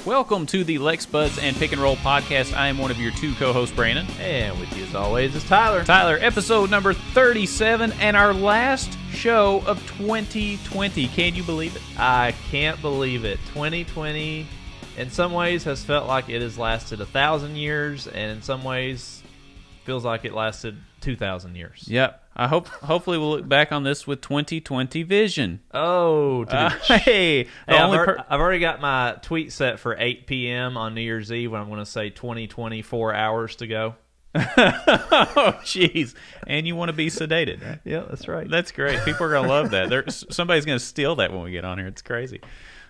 Welcome to the Lex Buds and Pick and Roll podcast. I am one of your two co-hosts, Brandon. And with you as always is Tyler. Tyler, episode number 37 and our last show of 2020. Can you believe it? I can't believe it. 2020 in some ways has felt like it has lasted 1,000 years, and in some ways feels like it lasted 2,000 years. Yep. Hopefully we'll look back on this with 2020 vision. Oh, hey. I've already got my tweet set for 8 p.m. on New Year's Eve when I'm going to say 24 hours to go. Oh, jeez. And you want to be sedated, right? Yeah, that's right. That's great. People are going to love that. Somebody's going to steal that when we get on here. It's crazy.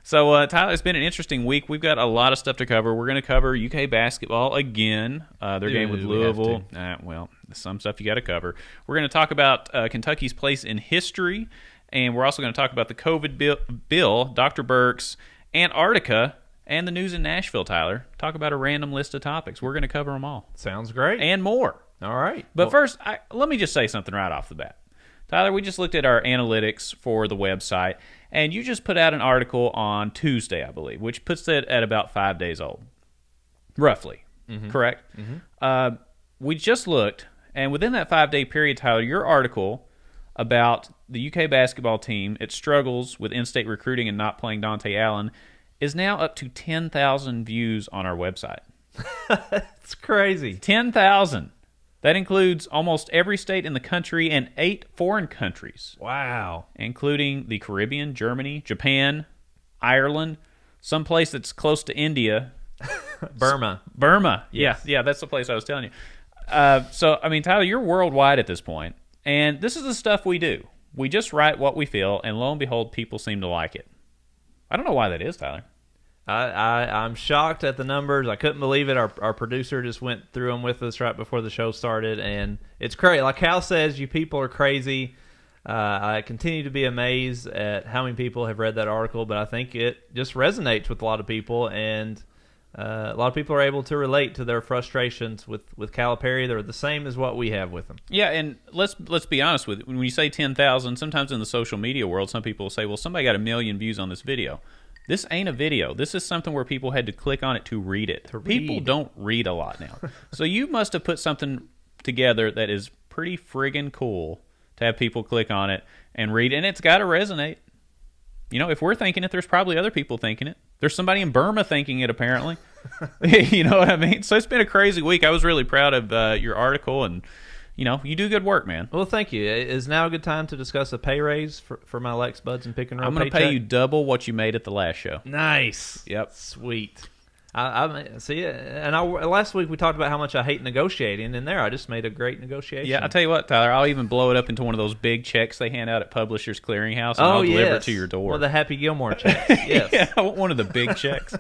So, Tyler, it's been an interesting week. We've got a lot of stuff to cover. We're going to cover UK basketball again. Their game with Louisville. Well, some stuff you got to cover. We're going to talk about Kentucky's place in history, and we're also going to talk about the COVID bill, Dr. Burke's, Antarctica, and the news in Nashville, Tyler. Talk about a random list of topics. We're going to cover them all. Sounds great. And more. All right. But first, let me just say something right off the bat. Tyler, we just looked at our analytics for the website, and you just put out an article on Tuesday, I believe, which puts it at about 5 days old, roughly, correct? Mm-hmm. We just looked, and within that 5-day period, Tyler, your article about the UK basketball team, its struggles with in-state recruiting and not playing Dante Allen, is now up to 10,000 views on our website. It's crazy. 10,000. That includes almost every state in the country and 8 foreign countries. Wow. Including the Caribbean, Germany, Japan, Ireland, some place that's close to India. Burma. Yes. Yeah, that's the place I was telling you. So, I mean, Tyler, you're worldwide at this point, and this is the stuff we do. We just write what we feel, and lo and behold, people seem to like it. I don't know why that is, Tyler. I'm shocked at the numbers. I couldn't believe it. Our producer just went through them with us right before the show started, and it's crazy. Like Hal says, you people are crazy. I continue to be amazed at how many people have read that article, but I think it just resonates with a lot of people, and a lot of people are able to relate to their frustrations with Calipari. They're the same as what we have with them. Yeah, and let's be honest with it. When you say 10,000, sometimes in the social media world, some people will say, well, somebody got 1 million views on this video. This ain't a video. This is something where people had to click on it to read it. People don't read a lot now. So you must have put something together that is pretty friggin' cool to have people click on it and read, and it's got to resonate. You know, if we're thinking it, there's probably other people thinking it. There's somebody in Burma thinking it, apparently. You know what I mean? So it's been a crazy week. I was really proud of your article, and you know, you do good work, man. Well, thank you. Is now a good time to discuss a pay raise for my Lex Buds and Pick and Roll? I'm going to pay you double what you made at the last show. Nice. Yep. Sweet. I see it. And last week we talked about how much I hate negotiating, and there I just made a great negotiation. Yeah, I'll tell you what, Tyler, I'll even blow it up into one of those big checks they hand out at Publishers Clearinghouse, and I'll deliver it to your door. One of the Happy Gilmore checks. Yes. Yeah, I want one of the big checks.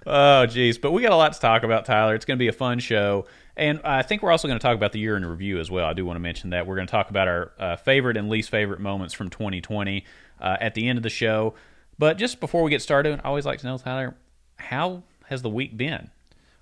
Oh, geez. But we got a lot to talk about, Tyler. It's going to be a fun show. And I think we're also going to talk about the year in review as well. I do want to mention that. We're going to talk about our favorite and least favorite moments from 2020 at the end of the show. But just before we get started, I always like to know, Tyler, how has the week been?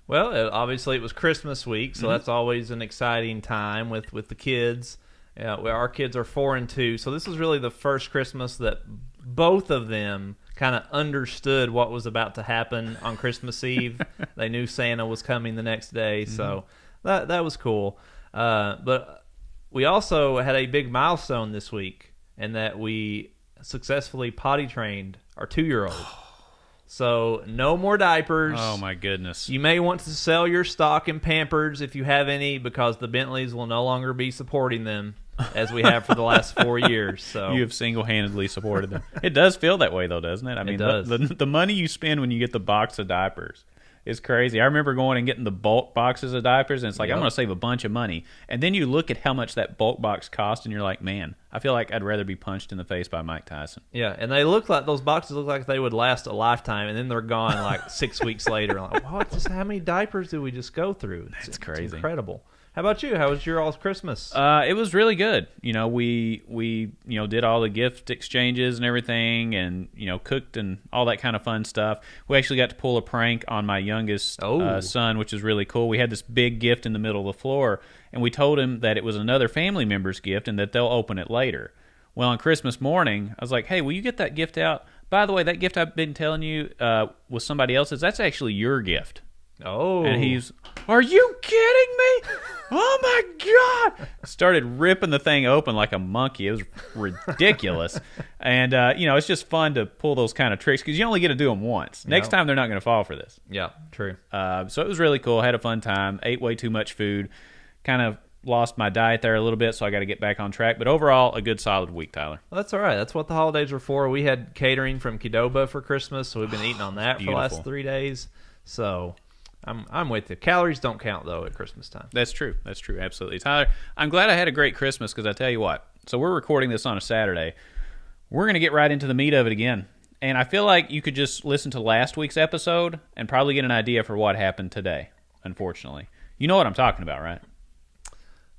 Well, obviously it was Christmas week, so that's always an exciting time with the kids. Our kids are 4 and 2, so this was really the first Christmas that both of them kind of understood what was about to happen on Christmas Eve. They knew Santa was coming the next day, so that was cool. But we also had a big milestone this week, in that we successfully potty trained our 2-year-old. So no more diapers. Oh, my goodness. You may want to sell your stock in Pampers if you have any, because the Bentleys will no longer be supporting them as we have for the last 4 years. So you have single-handedly supported them. It does feel that way, though, doesn't it? I mean, it does. The money you spend when you get the box of diapers is crazy. I remember going and getting the bulk boxes of diapers, and it's like, I'm going to save a bunch of money. And then you look at how much that bulk box cost, and you're like, man, I feel like I'd rather be punched in the face by Mike Tyson. Yeah, and those boxes look like they would last a lifetime, and then they're gone like 6 weeks later. Like, how many diapers did we just go through? It's crazy. It's incredible. How about you? How was your all's Christmas? It was really good. You know, we did all the gift exchanges and everything, and cooked and all that kind of fun stuff. We actually got to pull a prank on my youngest son, which is really cool. We had this big gift in the middle of the floor, and we told him that it was another family member's gift and that they'll open it later. Well, on Christmas morning, I was like, hey, will you get that gift out? By the way, that gift I've been telling you was somebody else's. That's actually your gift. Oh. And he's, are you kidding me? Oh, my God. Started ripping the thing open like a monkey. It was ridiculous. And, it's just fun to pull those kind of tricks because you only get to do them once. Next time, they're not going to fall for this. Yeah, true. So it was really cool. Had a fun time. Ate way too much food. Kind of lost my diet there a little bit, so I got to get back on track. But overall, a good, solid week, Tyler. Well, that's all right. That's what the holidays were for. We had catering from Qdoba for Christmas, so we've been eating on that for the last 3 days. So I'm with you. Calories don't count, though, at Christmas time. That's true. That's true. Absolutely. Tyler, I'm glad I had a great Christmas because I tell you what. So we're recording this on a Saturday. We're going to get right into the meat of it again. And I feel like you could just listen to last week's episode and probably get an idea for what happened today, unfortunately. You know what I'm talking about, right?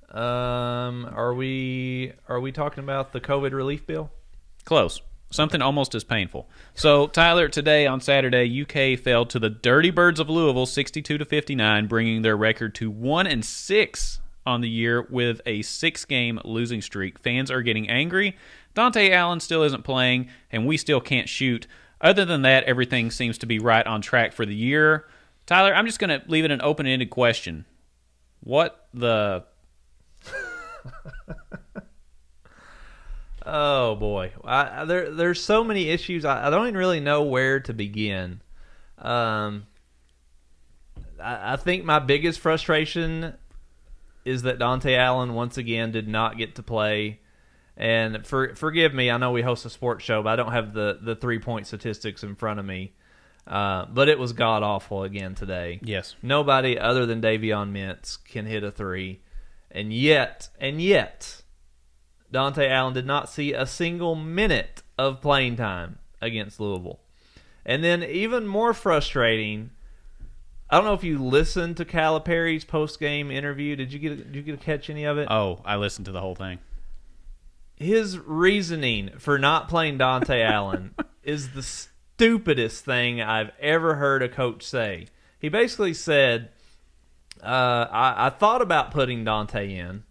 Are we talking about the COVID relief bill? Close. Something almost as painful. So, Tyler, today on Saturday, UK fell to the Dirty Birds of Louisville 62-59, bringing their record to 1-6 on the year with a 6-game losing streak. Fans are getting angry. Dante Allen still isn't playing, and we still can't shoot. Other than that, everything seems to be right on track for the year. Tyler, I'm just going to leave it an open-ended question. What the... Oh boy, there's so many issues. I don't even really know where to begin. I think my biggest frustration is that Dante Allen once again did not get to play. And forgive me, I know we host a sports show, but I don't have the 3-point statistics in front of me. But it was god awful again today. Yes, nobody other than Davion Mintz can hit a 3. And yet, Dante Allen did not see a single minute of playing time against Louisville. And then even more frustrating, I don't know if you listened to Calipari's post-game interview. Did you get to catch any of it? Oh, I listened to the whole thing. His reasoning for not playing Dante Allen is the stupidest thing I've ever heard a coach say. He basically said, I thought about putting Dante in.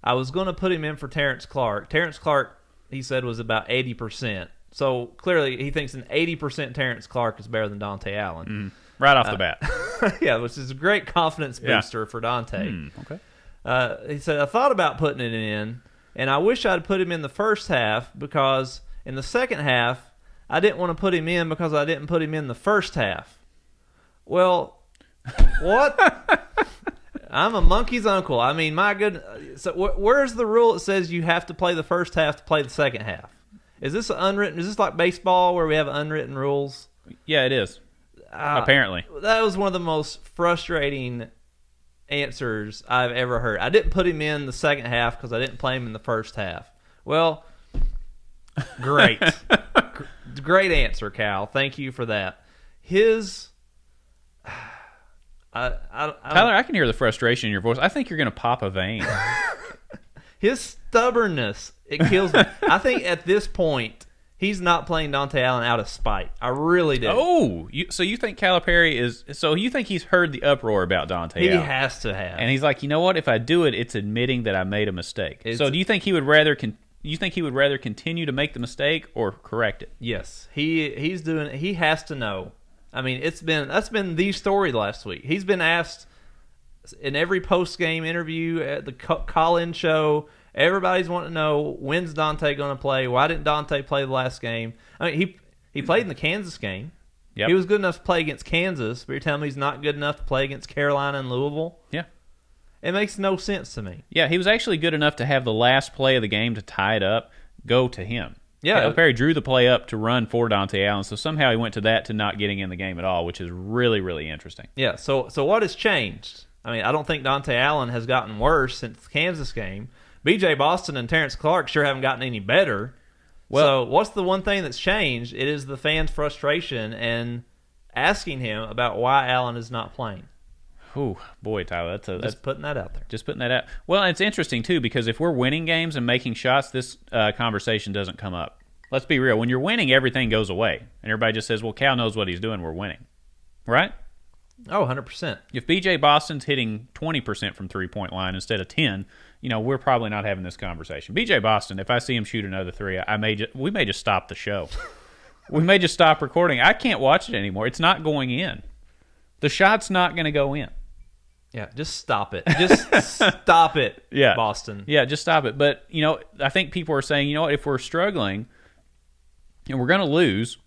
I was going to put him in for Terrence Clark. Terrence Clark, he said, was about 80%. So clearly he thinks an 80% Terrence Clark is better than Dante Allen. Right off the bat. Yeah, which is a great confidence booster for Dante. Okay. He said, I thought about putting it in, and I wish I'd put him in the first half because in the second half, I didn't want to put him in because I didn't put him in the first half. Well, what? I'm a monkey's uncle. I mean, my goodness. So where's the rule that says you have to play the first half to play the second half? Is this unwritten? Is this like baseball where we have unwritten rules? Yeah, it is. Apparently. That was one of the most frustrating answers I've ever heard. I didn't put him in the second half because I didn't play him in the first half. Well, great. Great answer, Cal. Thank you for that. Tyler, I can hear the frustration in your voice. I think you're going to pop a vein. His stubbornness, it kills me. I think at this point, he's not playing Dante Allen out of spite. I really do. Oh, so you think Calipari is... So you think he's heard the uproar about Dante Allen? He has to have. And he's like, you know what? If I do it, it's admitting that I made a mistake. So do you think he would rather... You think he would rather continue to make the mistake or correct it? Yes. He's doing it. He has to know. I mean, that's been the story last week. He's been asked in every post-game interview at the call-in show. Everybody's wanting to know, when's Dante going to play? Why didn't Dante play the last game? I mean, he played in the Kansas game. Yep. He was good enough to play against Kansas, but you're telling me he's not good enough to play against Carolina and Louisville? Yeah. It makes no sense to me. Yeah, he was actually good enough to have the last play of the game to tie it up go to him. Yeah. Calipari drew the play up to run for Dante Allen, so somehow he went to that to not getting in the game at all, which is really, really interesting. Yeah, so what has changed? I mean, I don't think Dante Allen has gotten worse since the Kansas game. B.J. Boston and Terrence Clark sure haven't gotten any better. Well, so what's the one thing that's changed? It is the fans' frustration and asking him about why Allen is not playing. Oh, boy, Tyler, that's putting that out there. Just putting that out. Well, it's interesting, too, because if we're winning games and making shots, this conversation doesn't come up. Let's be real. When you're winning, everything goes away. And everybody just says, well, Cal knows what he's doing. We're winning. Right? Oh, 100%. If B.J. Boston's hitting 20% from three-point line instead of 10, we're probably not having this conversation. B.J. Boston, if I see him shoot another three, we may just stop the show. We may just stop recording. I can't watch it anymore. It's not going in. The shot's not going to go in. Yeah, just stop it. Just stop it, Yeah. Boston. Yeah, just stop it. But, I think people are saying, what, if we're struggling and we're going to lose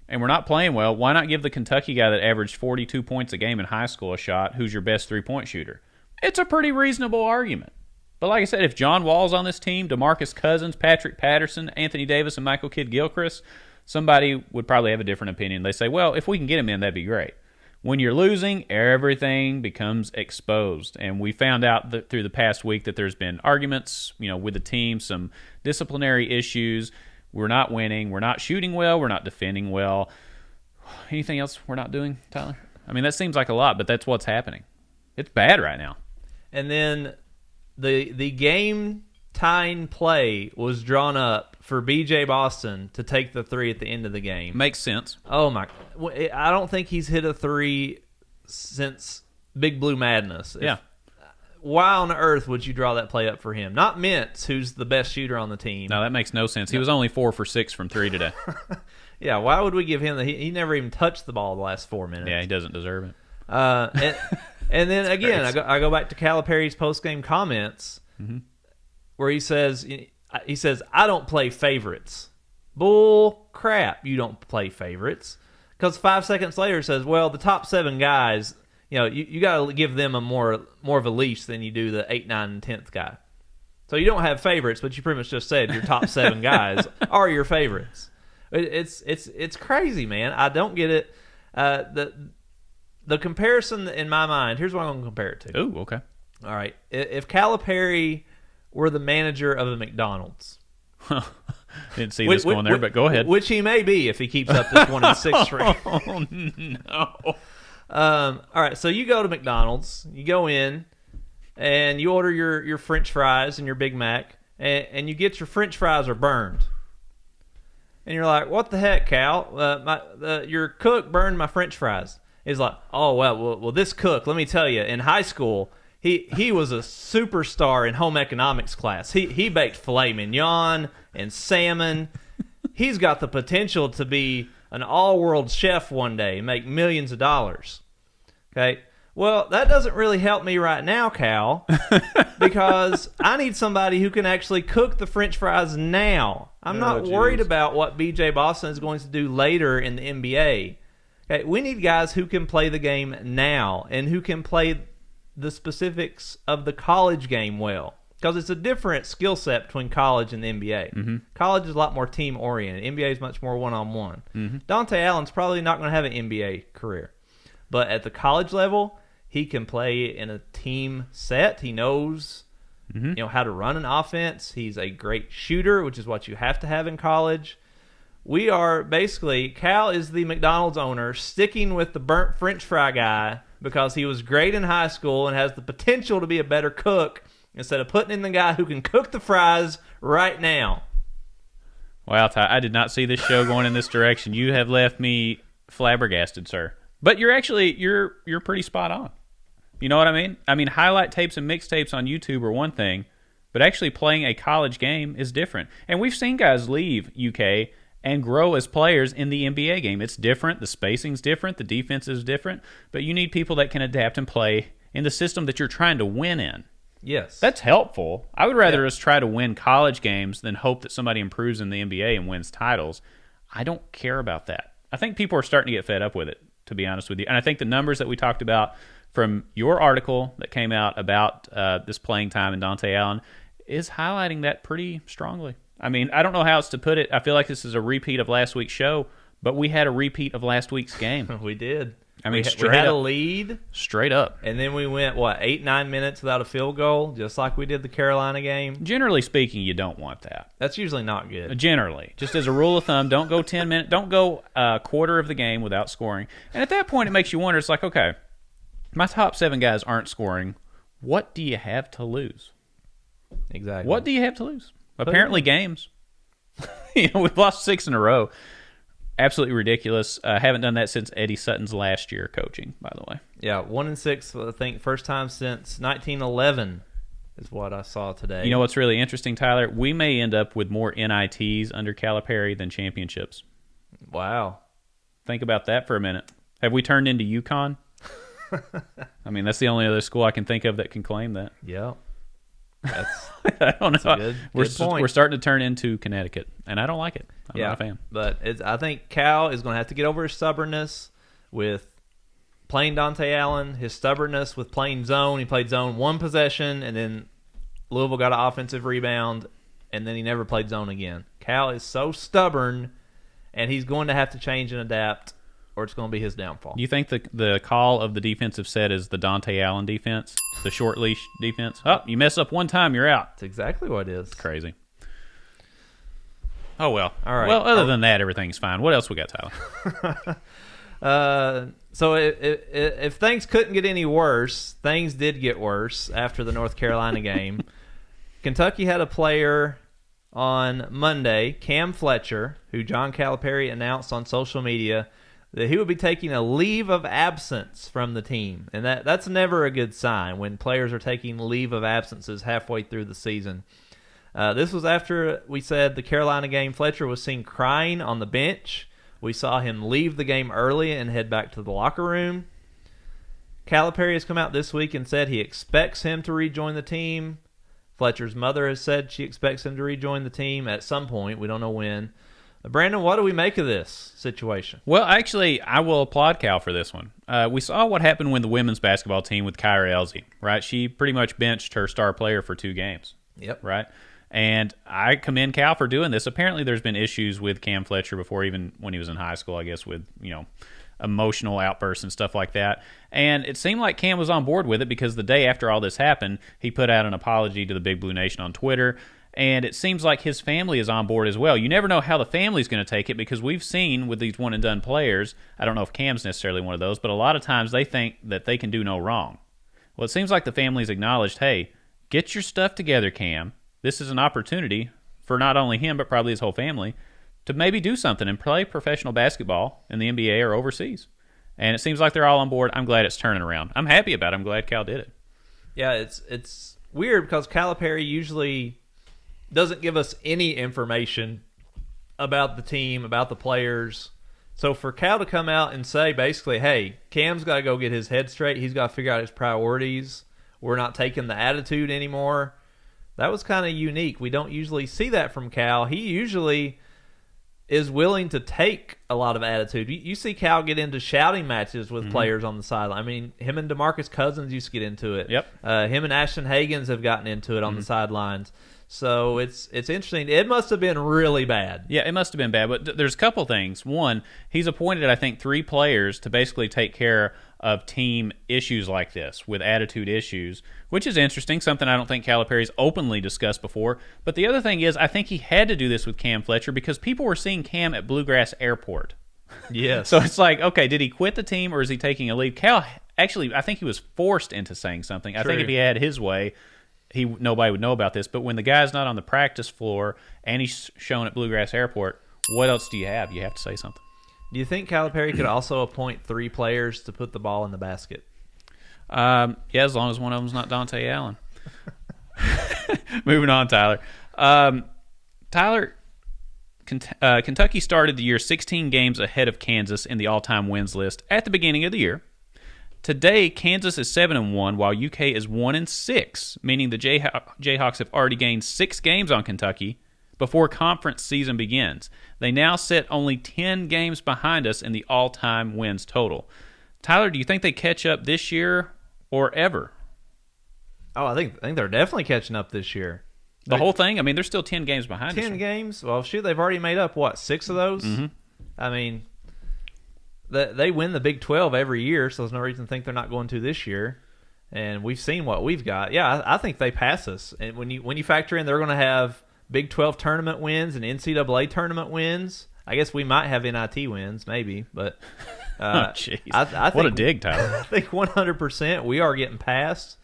and we're not playing well, why not give the Kentucky guy that averaged 42 points a game in high school a shot who's your best three-point shooter? It's a pretty reasonable argument. But like I said, if John Wall's on this team, DeMarcus Cousins, Patrick Patterson, Anthony Davis, and Michael Kidd-Gilchrist, somebody would probably have a different opinion. They say, well, if we can get him in, that'd be great. When you're losing, everything becomes exposed. And we found out that through the past week that there's been arguments, with the team, some disciplinary issues. We're not winning. We're not shooting well. We're not defending well. Anything else we're not doing, Tyler? I mean, that seems like a lot, but that's what's happening. It's bad right now. And then the game-tying play was drawn up for B.J. Boston to take the three at the end of the game. Makes sense. Oh, my. I don't think he's hit a three since Big Blue Madness. Yeah. Why on earth would you draw that play up for him? Not Mintz, who's the best shooter on the team. No, that makes no sense. He was only 4 for 6 from 3 today. Yeah, why would we give him that? He never even touched the ball the last 4 minutes. Yeah, he doesn't deserve it. And then again, I go back to Calipari's post-game comments where he says, I don't play favorites. Bull crap, you don't play favorites. Because 5 seconds later says, well, the top 7 guys, you got to give them a more of a leash than you do the 8, 9, and 10th guy. So you don't have favorites, but you pretty much just said your top 7 guys are your favorites. It's crazy, man. I don't get it. The comparison in my mind, here's what I'm going to compare it to. Oh, okay. All right. If Calipari were the mmanager of a McDonald's. Didn't see this going there, but go ahead. Which he may be if he keeps up this 1-6 streak. Oh, no. All right, so you go to McDonald's, you go in, and you order your French fries and your Big Mac, and you get your French fries are burned. And you're like, what the heck, Cal? Your cook burned my French fries. He's like, oh, well, this cook, let me tell you, in high school, he was a superstar in home economics class. He baked filet mignon and salmon. He's got the potential to be an all-world chef one day, make millions of dollars. Okay? Well, that doesn't really help me right now, Cal, because I need somebody who can actually cook the French fries now. I'm not worried about what B.J. Boston is going to do later in the NBA. Okay, we need guys who can play the game now and who can play the specifics of the college game well. Because it's a different skill set between college and the NBA. Mm-hmm. College is a lot more team-oriented. NBA is much more one-on-one. Mm-hmm. Dante Allen's probably not going to have an NBA career. But at the college level, he can play in a team set. He knows how to run an offense. He's a great shooter, which is what you have to have in college. We are basically, Cal is the McDonald's owner sticking with the burnt French fry guy because he was great in high school and has the potential to be a better cook instead of putting in the guy who can cook the fries right now. Wow, Ty, I did not see this show going in this direction. You have left me flabbergasted, sir. But you're pretty spot on. You know what I mean? I mean, highlight tapes and mixtapes on YouTube are one thing, but actually playing a college game is different. And we've seen guys leave UK and grow as players in the NBA game. It's different. The spacing's different. The defense is different. But you need people that can adapt and play in the system that you're trying to win in. Yes. That's helpful. I would rather us try to win college games than hope that somebody improves in the NBA and wins titles. I don't care about that. I think people are starting to get fed up with it, to be honest with you. And I think the numbers that we talked about from your article that came out about this playing time in Dante Allen is highlighting that pretty strongly. I mean, I don't know how else to put it. I feel like this is a repeat of last week's show, but we had a repeat of last week's game. We did. I mean, we had a lead. Straight up. And then we went, 8-9 minutes without a field goal, just like we did the Carolina game? Generally speaking, you don't want that. That's usually not good. Generally. Just as a rule of thumb, don't go 10 minutes, don't go a quarter of the game without scoring. And at that point, it makes you wonder, it's like, okay, my top 7 guys aren't scoring. What do you have to lose? Exactly. What do you have to lose? Apparently games. We've lost 6 in a row. Absolutely ridiculous. Haven't done that since Eddie Sutton's last year coaching, by the way. Yeah, 1-6, I think, first time since 1911 is what I saw today. You know what's really interesting, Tyler? We may end up with more NITs under Calipari than championships. Wow. Think about that for a minute. Have we turned into UConn? I mean, that's the only other school I can think of that can claim that. Yeah. That's I don't know. good point. We're starting to turn into Connecticut, and I don't like it. I'm not a fan. But I think Cal is going to have to get over his stubbornness with playing Dante Allen, his stubbornness with playing zone. He played zone one possession, and then Louisville got an offensive rebound, and then he never played zone again. Cal is so stubborn, and he's going to have to change and adapt, or it's going to be his downfall. You think the call of the defensive set is the Dante Allen defense, the short leash defense? Oh, you mess up one time, you're out. That's exactly what it is. It's crazy. Oh, well. All right. Well, other than that, everything's fine. What else we got, Tyler? So if things couldn't get any worse, things did get worse after the North Carolina game. Kentucky had a player on Monday, Cam Fletcher, who John Calipari announced on social media that he would be taking a leave of absence from the team. And that's never a good sign when players are taking leave of absences halfway through the season. This was after we said the Carolina game. Fletcher was seen crying on the bench. We saw him leave the game early and head back to the locker room. Calipari has come out this week and said he expects him to rejoin the team. Fletcher's mother has said she expects him to rejoin the team at some point. We don't know when. Brandon, what do we make of this situation? Well, actually, I will applaud Cal for this one. We saw what happened when the women's basketball team with Kyra Elsie, right? She pretty much benched her star player for 2 games. Yep. Right? And I commend Cal for doing this. Apparently, there's been issues with Cam Fletcher before, even when he was in high school, I guess, with, emotional outbursts and stuff like that. And it seemed like Cam was on board with it because the day after all this happened, he put out an apology to the Big Blue Nation on Twitter. And it seems like his family is on board as well. You never know how the family's going to take it because we've seen with these one-and-done players, I don't know if Cam's necessarily one of those, but a lot of times they think that they can do no wrong. Well, it seems like the family's acknowledged, hey, get your stuff together, Cam. This is an opportunity for not only him, but probably his whole family, to maybe do something and play professional basketball in the NBA or overseas. And it seems like they're all on board. I'm glad it's turning around. I'm happy about it. I'm glad Cal did it. Yeah, it's weird because Calipari usually doesn't give us any information about the team, about the players. So for Cal to come out and say basically, hey, Cam's got to go get his head straight. He's got to figure out his priorities. We're not taking the attitude anymore. That was kind of unique. We don't usually see that from Cal. He usually is willing to take a lot of attitude. You see Cal get into shouting matches with players on the sideline. I mean, him and DeMarcus Cousins used to get into it. Yep. Him and Ashton Hagans have gotten into it on the sidelines. So it's interesting. It must have been really bad. Yeah, it must have been bad. But there's a couple things. One, he's appointed, I think, 3 players to basically take care of team issues like this, with attitude issues, which is interesting, something I don't think Calipari's openly discussed before. But the other thing is, I think he had to do this with Cam Fletcher because people were seeing Cam at Bluegrass Airport. Yes. So it's like, okay, did he quit the team or is he taking a leave? Cal, actually, I think he was forced into saying something. True. I think if he had his way, nobody would know about this. But when the guy's not on the practice floor and he's shown at Bluegrass Airport, what else do you have? You have to say something. Do you think Calipari could also appoint 3 players to put the ball in the basket? Yeah, as long as one of them's not Dante Allen. Moving on, Tyler. Kentucky started the year 16 games ahead of Kansas in the all-time wins list at the beginning of the year. Today, Kansas is 7-1, while UK is 1-6, meaning the Jayhawks have already gained 6 games on Kentucky before conference season begins. They now sit only 10 games behind us in the all-time wins total. Tyler, do you think they catch up this year or ever? Oh, I think they're definitely catching up this year. The whole thing? I mean, they're still 10 games behind us. 10 games? Well, shoot, they've already made up, 6 of those? Mm-hmm. I mean, they win the Big 12 every year, so there's no reason to think they're not going to this year. And we've seen what we've got. Yeah, I think they pass us. And when you factor in they're going to have Big 12 tournament wins and NCAA tournament wins, I guess we might have NIT wins, maybe. But oh, jeez. I think, what a dig, Tyler. I think 100% we are getting past.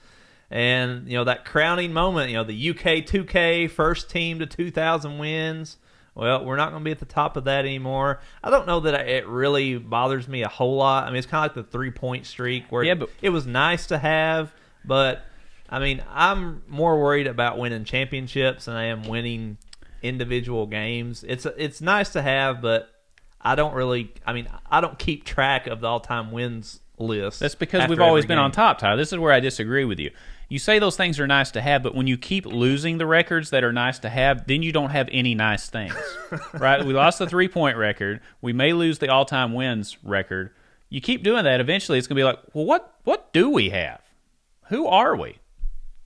And, that crowning moment, the UK 2K, first team to 2,000 wins. Well, we're not going to be at the top of that anymore. I don't know that it really bothers me a whole lot. I mean, it's kind of like the 3-point streak where it was nice to have, but, I mean, I'm more worried about winning championships than I am winning individual games. It's nice to have, but I don't keep track of the all-time wins list. That's because we've always been on top, Tyler. This is where I disagree with you. You say those things are nice to have, but when you keep losing the records that are nice to have, then you don't have any nice things, right? We lost the 3-point record. We may lose the all-time wins record. You keep doing that, eventually it's going to be like, well, what do we have? Who are we?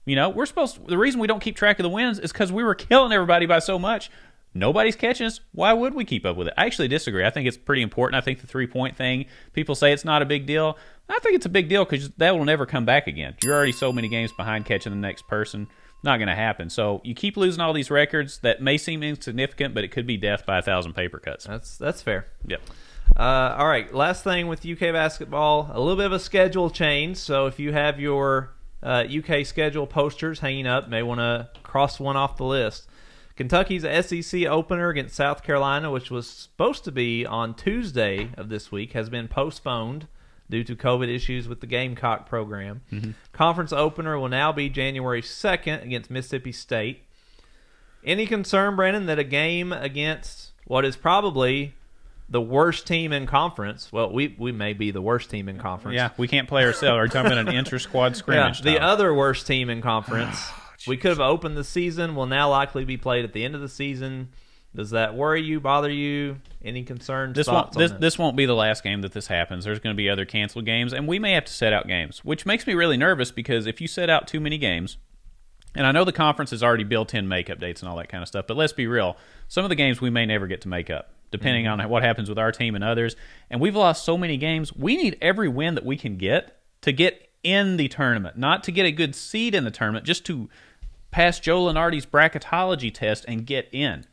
The reason we don't keep track of the wins is because we were killing everybody by so much. Nobody's catching us. Why would we keep up with it? I actually disagree. I think it's pretty important. I think the 3-point thing, people say it's not a big deal. I think it's a big deal because that will never come back again. You're already so many games behind catching the next person. Not going to happen. So you keep losing all these records that may seem insignificant, but it could be death by 1,000 paper cuts. That's fair. Yep. All right, last thing with UK basketball, a little bit of a schedule change. So if you have your UK schedule posters hanging up, may want to cross one off the list. Kentucky's SEC opener against South Carolina, which was supposed to be on Tuesday of this week, has been postponed due to COVID issues with the Gamecock program. Mm-hmm. Conference opener will now be January 2nd against Mississippi State. Any concern, Brandon, that a game against what is probably the worst team in conference, well, we may be the worst team in conference. Yeah, we can't play ourselves. Are you talking about an inter-squad scrimmage? Yeah, the other worst team in conference. We could have opened the season, will now likely be played at the end of the season. Does that worry you, bother you? Any concerns? This won't be the last game that this happens. There's going to be other canceled games, and we may have to set out games, which makes me really nervous because if you set out too many games, and I know the conference has already built in makeup dates and all that kind of stuff, but let's be real. Some of the games we may never get to make up, depending on what happens with our team and others. And we've lost so many games. We need every win that we can get to get in the tournament, not to get a good seed in the tournament, just to pass Joe Lunardi's bracketology test and get in.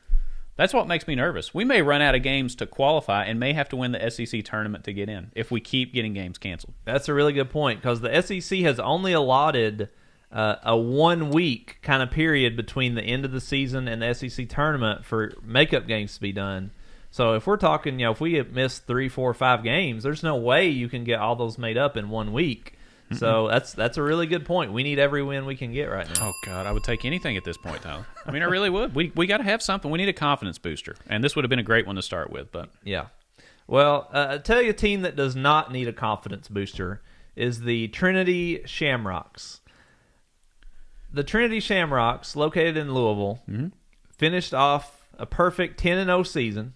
That's what makes me nervous. We may run out of games to qualify and may have to win the SEC tournament to get in if we keep getting games canceled. That's a really good point because the SEC has only allotted a 1 week kind of period between the end of the season and the SEC tournament for makeup games to be done. So if we're talking, if we have missed 3, 4, 5 games, there's no way you can get all those made up in 1 week. So that's a really good point. We need every win we can get right now. Oh, God, I would take anything at this point, Tyler. I mean, I really would. We got to have something. We need a confidence booster, and this would have been a great one to start with. But yeah. Well, I'll tell you a team that does not need a confidence booster is the Trinity Shamrocks. The Trinity Shamrocks, located in Louisville, finished off a perfect 10-0 season,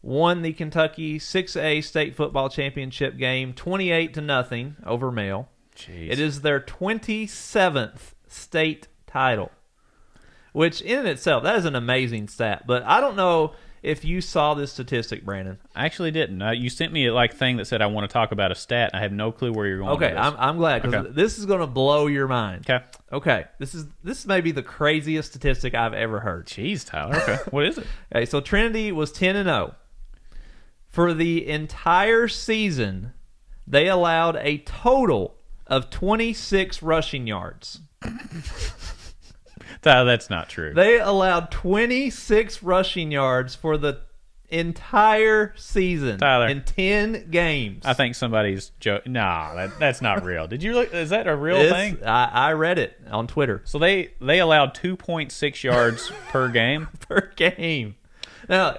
won the Kentucky 6A State Football Championship game 28-0 over Male. Jeez. It is their 27th state title, which in itself, that is an amazing stat. But I don't know if you saw this statistic, Brandon. I actually didn't. You sent me a thing that said I want to talk about a stat. I have no clue where you're going with this. I'm glad because this is going to blow your mind. Okay. This may be the craziest statistic I've ever heard. Jeez, Tyler. Okay. What is it? Okay, so Trinity was 10-0. For the entire season, they allowed a total of 26 rushing yards. Tyler, that's not true. They allowed 26 rushing yards for the entire season, Tyler, in 10 games. I think somebody's joking. Nah, that's not real. Did you look? Is that a real thing? I read it on Twitter. So they allowed 2.6 yards per game? Per game. Now,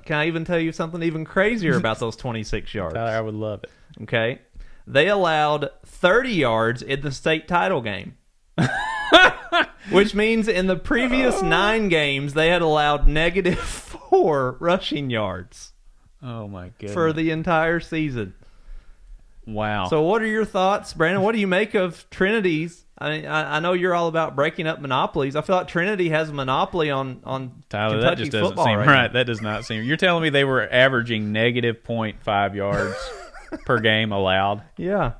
can I even tell you something even crazier about those 26 yards? Tyler, I would love it. Okay. They allowed 30 yards in the state title game. Which means in the previous 9 games, they had allowed -4 rushing yards. Oh, my goodness. For the entire season. Wow. So what are your thoughts, Brandon? What do you make of Trinity's? I know you're all about breaking up monopolies. I feel like Trinity has a monopoly on Tyler, Kentucky that just doesn't football seem right. That does not seem. You're telling me they were averaging -0.5 yards per game allowed? Yeah.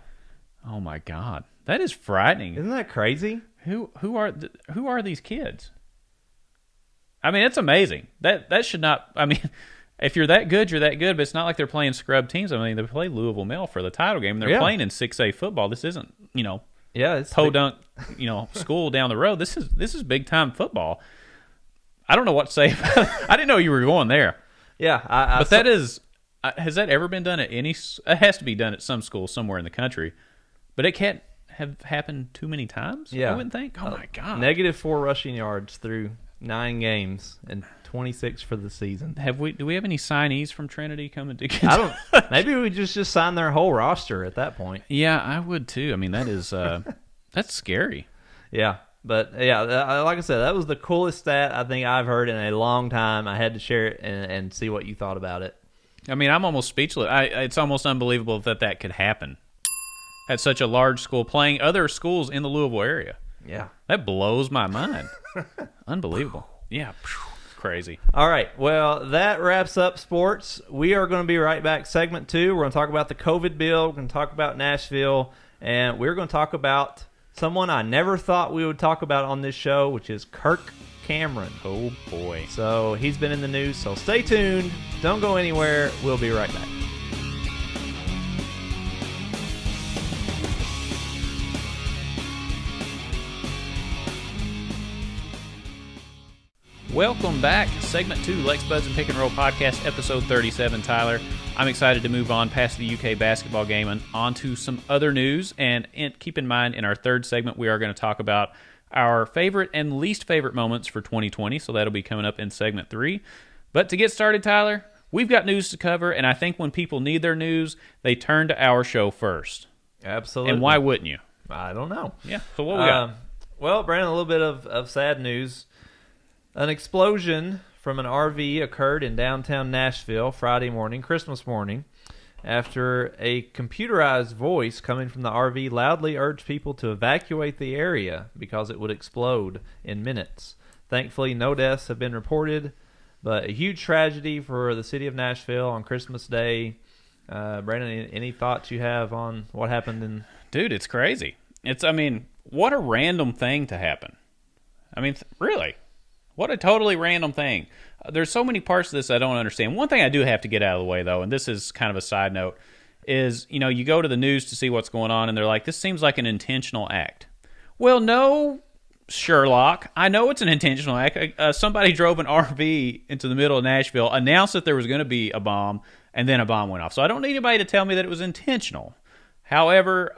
Oh my God, that is frightening. Isn't that crazy? Who are these kids? I mean, it's amazing. That should not. I mean, if you're that good, you're that good. But it's not like they're playing scrub teams. I mean, they play Louisville Male for the title game. They're playing in 6A football. This isn't it's podunk school down the road. This is big time football. I don't know what to say about it. I didn't know you were going there. Yeah, that is. Has that ever been done at any? It has to be done at some school somewhere in the country, but it can't have happened too many times. Yeah, I wouldn't think. Oh my God, -4 rushing yards through 9 games and 26 for the season. Do we have any signees from Trinity coming to Kentucky? I don't. Maybe we just sign their whole roster at that point. Yeah, I would too. I mean, that is that's scary. Yeah, but yeah, like I said, that was the coolest stat I think I've heard in a long time. I had to share it and see what you thought about it. I mean, I'm almost speechless. It's almost unbelievable that could happen at such a large school, playing other schools in the Louisville area. Yeah, that blows my mind. Unbelievable. Yeah, crazy. All right, well, that wraps up sports. We are going to be right back. Segment 2, we're going to talk about the COVID bill. We're going to talk about Nashville, and we're going to talk about someone I never thought we would talk about on this show, which is Kirk Cameron. Oh, boy. So he's been in the news, so stay tuned. Don't go anywhere. We'll be right back. Welcome back. Segment 2, Lex Buds and Pick and Roll Podcast, episode 37, Tyler. I'm excited to move on past the UK basketball game and on to some other news. And keep in mind, in our third segment, we are going to talk about our favorite and least favorite moments for 2020. So that'll be coming up in segment 3. But to get started, Tyler, we've got news to cover. And I think when people need their news, they turn to our show first. Absolutely. And why wouldn't you? I don't know. Yeah. So what we got? Well, Brandon, a little bit of sad news. An explosion from an RV occurred in downtown Nashville Friday morning, Christmas morning, after a computerized voice coming from the RV loudly urged people to evacuate the area because it would explode in minutes. Thankfully, no deaths have been reported, but a huge tragedy for the city of Nashville on Christmas Day. Brandon, any thoughts you have on what happened? Dude, it's crazy. What a random thing to happen. I mean, really. What a totally random thing. There's so many parts of this I don't understand. One thing I do have to get out of the way, though, and this is kind of a side note, is, you go to the news to see what's going on, and they're like, this seems like an intentional act. Well, no, Sherlock. I know it's an intentional act. Somebody drove an RV into the middle of Nashville, announced that there was going to be a bomb, and then a bomb went off. So I don't need anybody to tell me that it was intentional. However,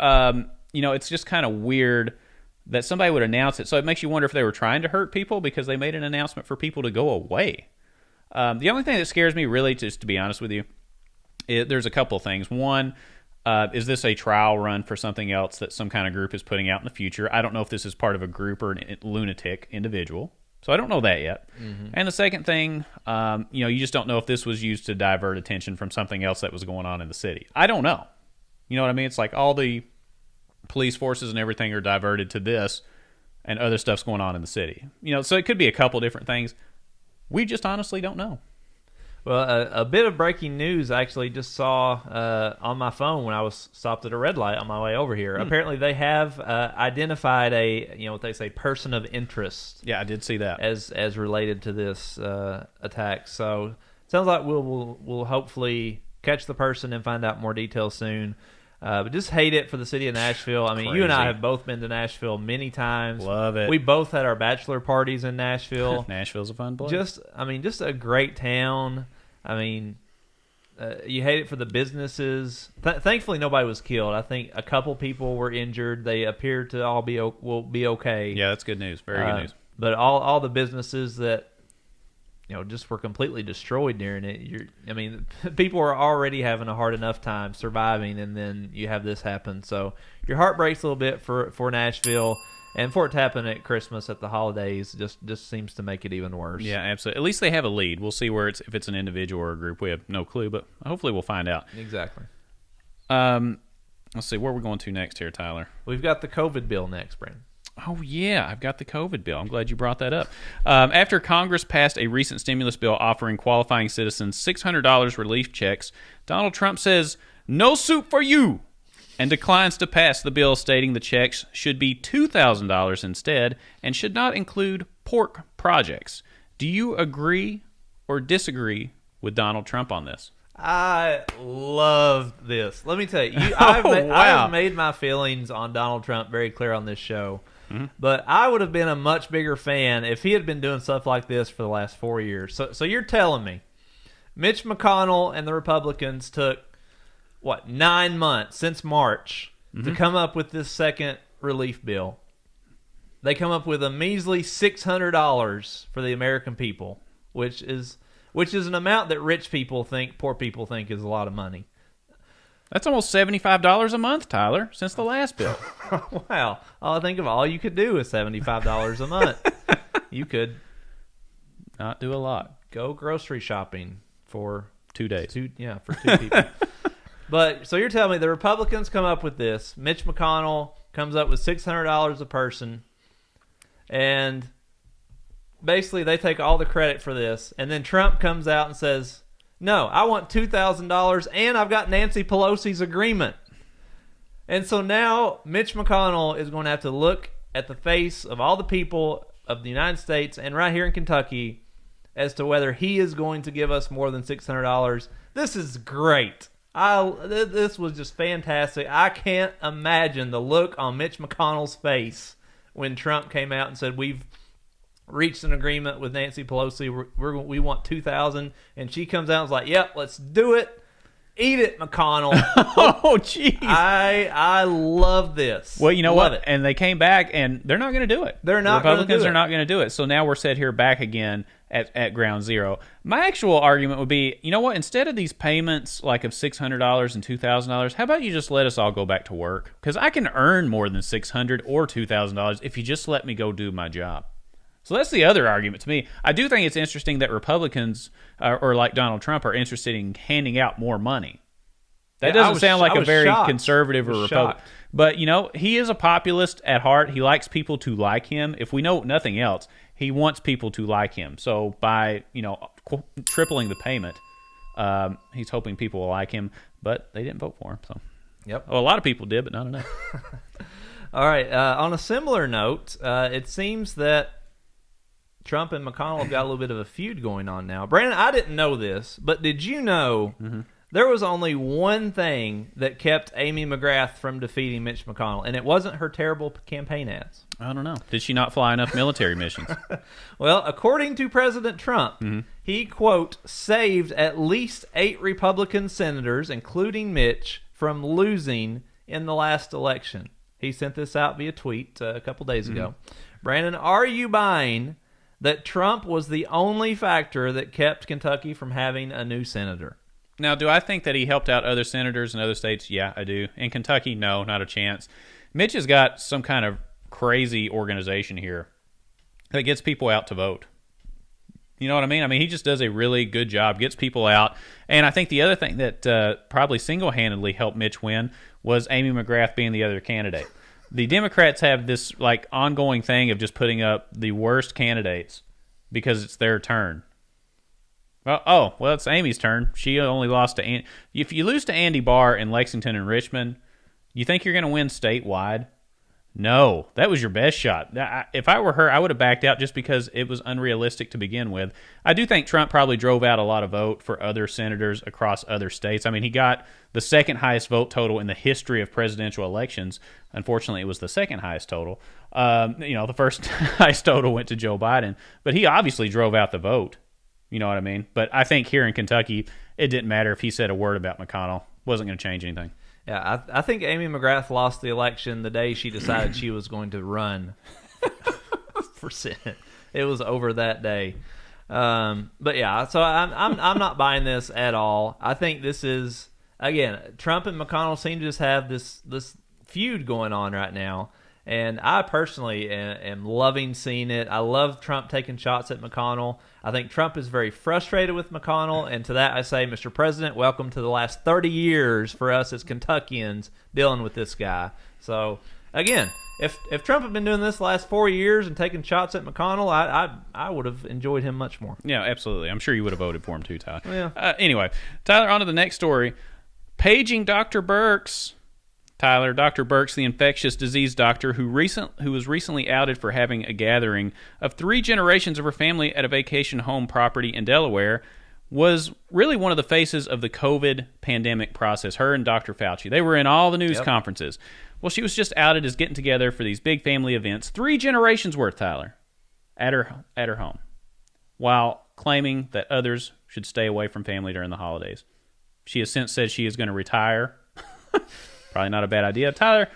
it's just kind of weird that somebody would announce it. So it makes you wonder if they were trying to hurt people because they made an announcement for people to go away. The only thing that scares me, really, just to be honest with you, there's a couple of things. One, is this a trial run for something else that some kind of group is putting out in the future? I don't know if this is part of a group or a lunatic individual. So I don't know that yet. Mm-hmm. And the second thing, you just don't know if this was used to divert attention from something else that was going on in the city. I don't know. You know what I mean? It's like all the police forces and everything are diverted to this, and other stuff's going on in the city. So it could be a couple different things. We just honestly don't know. Well, a bit of breaking news I actually just saw on my phone when I was stopped at a red light on my way over here. Apparently they have identified what they say, person of interest. Yeah, I did see that. As related to this attack. So it sounds like we'll hopefully catch the person and find out more details soon. But just hate it for the city of Nashville. I mean, Crazy. You and I have both been to Nashville many times. Love it. We both had our bachelor parties in Nashville. Nashville's a fun place. Just a great town. I mean, you hate it for the businesses. Thankfully, nobody was killed. I think a couple people were injured. They appear to all will be okay. Yeah, that's good news. Very good news. But all the businesses that just were completely destroyed during it. People are already having a hard enough time surviving, and then you have this happen. So your heart breaks a little bit for Nashville, and for it to happen at Christmas, at the holidays, just seems to make it even worse. Yeah, absolutely. At least they have a lead. We'll see if it's an individual or a group. We have no clue, but hopefully we'll find out. Exactly. Let's see, where are we going to next here, Tyler? We've got the COVID bill next, Brandon. Oh, yeah, I've got the COVID bill. I'm glad you brought that up. After Congress passed a recent stimulus bill offering qualifying citizens $600 relief checks, Donald Trump says, "No soup for you," and declines to pass the bill, stating the checks should be $2,000 instead and should not include pork projects. Do you agree or disagree with Donald Trump on this? I love this. Let me tell you, Wow. I have made my feelings on Donald Trump very clear on this show. Mm-hmm. But I would have been a much bigger fan if he had been doing stuff like this for the last 4 years. So you're telling me Mitch McConnell and the Republicans took, 9 months since March to come up with this second relief bill? they come up with a measly $600 for the American people, which is an amount that rich people think poor people think is a lot of money. That's almost $75 a month, Tyler, since the last bill. Wow. I think of all you could do is $75 a month. You could not do a lot. Go grocery shopping for 2 days. For two people. But so you're telling me the Republicans come up with this. Mitch McConnell comes up with $600 a person, and basically they take all the credit for this. And then Trump comes out and says, no, I want $2,000, and I've got Nancy Pelosi's agreement. And so now Mitch McConnell is going to have to look at the face of all the people of the United States and right here in Kentucky as to whether he is going to give us more than $600. This is great. This was just fantastic. I can't imagine the look on Mitch McConnell's face when Trump came out and said, we've reached an agreement with Nancy Pelosi. We want $2,000, and she comes out and is like, "Yep, let's do it. Eat it, McConnell." Oh, jeez. I love this. Well, you know love what? It. And they came back, and they're not going to do it. They're not. Republicans are not going to do it. So now we're set here back again at ground zero. My actual argument would be, you know what? Instead of these payments like of $600 and $2,000, how about you just let us all go back to work? Because I can earn more than $600 or $2,000 if you just let me go do my job. So that's the other argument to me. I do think it's interesting that Republicans, or like Donald Trump, are interested in handing out more money. That doesn't sound like a very conservative or Republican. But, you know, he is a populist at heart. He likes people to like him. If we know nothing else, he wants people to like him. So by, tripling the payment, he's hoping people will like him. But they didn't vote for him. So, yep. Well, a lot of people did, but not enough. All right. On a similar note, it seems that Trump and McConnell have got a little bit of a feud going on now. Brandon, I didn't know this, but did you know there was only one thing that kept Amy McGrath from defeating Mitch McConnell, and it wasn't her terrible campaign ads? I don't know. Did she not fly enough military missions? Well, according to President Trump, he, quote, saved at least 8 Republican senators, including Mitch, from losing in the last election. He sent this out via tweet a couple days ago. Brandon, are you buying that Trump was the only factor that kept Kentucky from having a new senator? Now, do I think that he helped out other senators in other states? Yeah, I do. In Kentucky, no, not a chance. Mitch has got some kind of crazy organization here that gets people out to vote. You know what I mean? I mean, he just does a really good job, gets people out. And I think the other thing that probably single-handedly helped Mitch win was Amy McGrath being the other candidate. The Democrats have this ongoing thing of just putting up the worst candidates because it's their turn. Well, it's Amy's turn. She only lost to if you lose to Andy Barr in Lexington and Richmond, you think you're going to win statewide? No, that was your best shot. If I were her, I would have backed out just because it was unrealistic to begin with. I do think Trump probably drove out a lot of vote for other senators across other states. I mean, he got the second highest vote total in the history of presidential elections. Unfortunately, it was the second highest total. The first highest total went to Joe Biden, but he obviously drove out the vote. You know what I mean? But I think here in Kentucky, it didn't matter if he said a word about McConnell. Wasn't going to change anything. Yeah, I think Amy McGrath lost the election the day she decided she was going to run for Senate. It was over that day. But yeah, so I'm not buying this at all. I think this is, again, Trump and McConnell seem to just have this feud going on right now. And I personally am loving seeing it. I love Trump taking shots at McConnell. I think Trump is very frustrated with McConnell. And to that I say, Mr. President, welcome to the last 30 years for us as Kentuckians dealing with this guy. So, again, if Trump had been doing this the last 4 years and taking shots at McConnell, I would have enjoyed him much more. Yeah, absolutely. I'm sure you would have voted for him too, Tyler. Yeah. Anyway, Tyler, on to the next story. Paging Dr. Birx. Tyler, Dr. Birx, the infectious disease doctor who was recently outed for having a gathering of 3 generations of her family at a vacation home property in Delaware, was really one of the faces of the COVID pandemic process, her and Dr. Fauci. They were in all the news conferences. Well, she was just outed as getting together for these big family events, 3 generations worth, Tyler, at her home, while claiming that others should stay away from family during the holidays. She has since said she is going to retire. Probably not a bad idea. Tyler,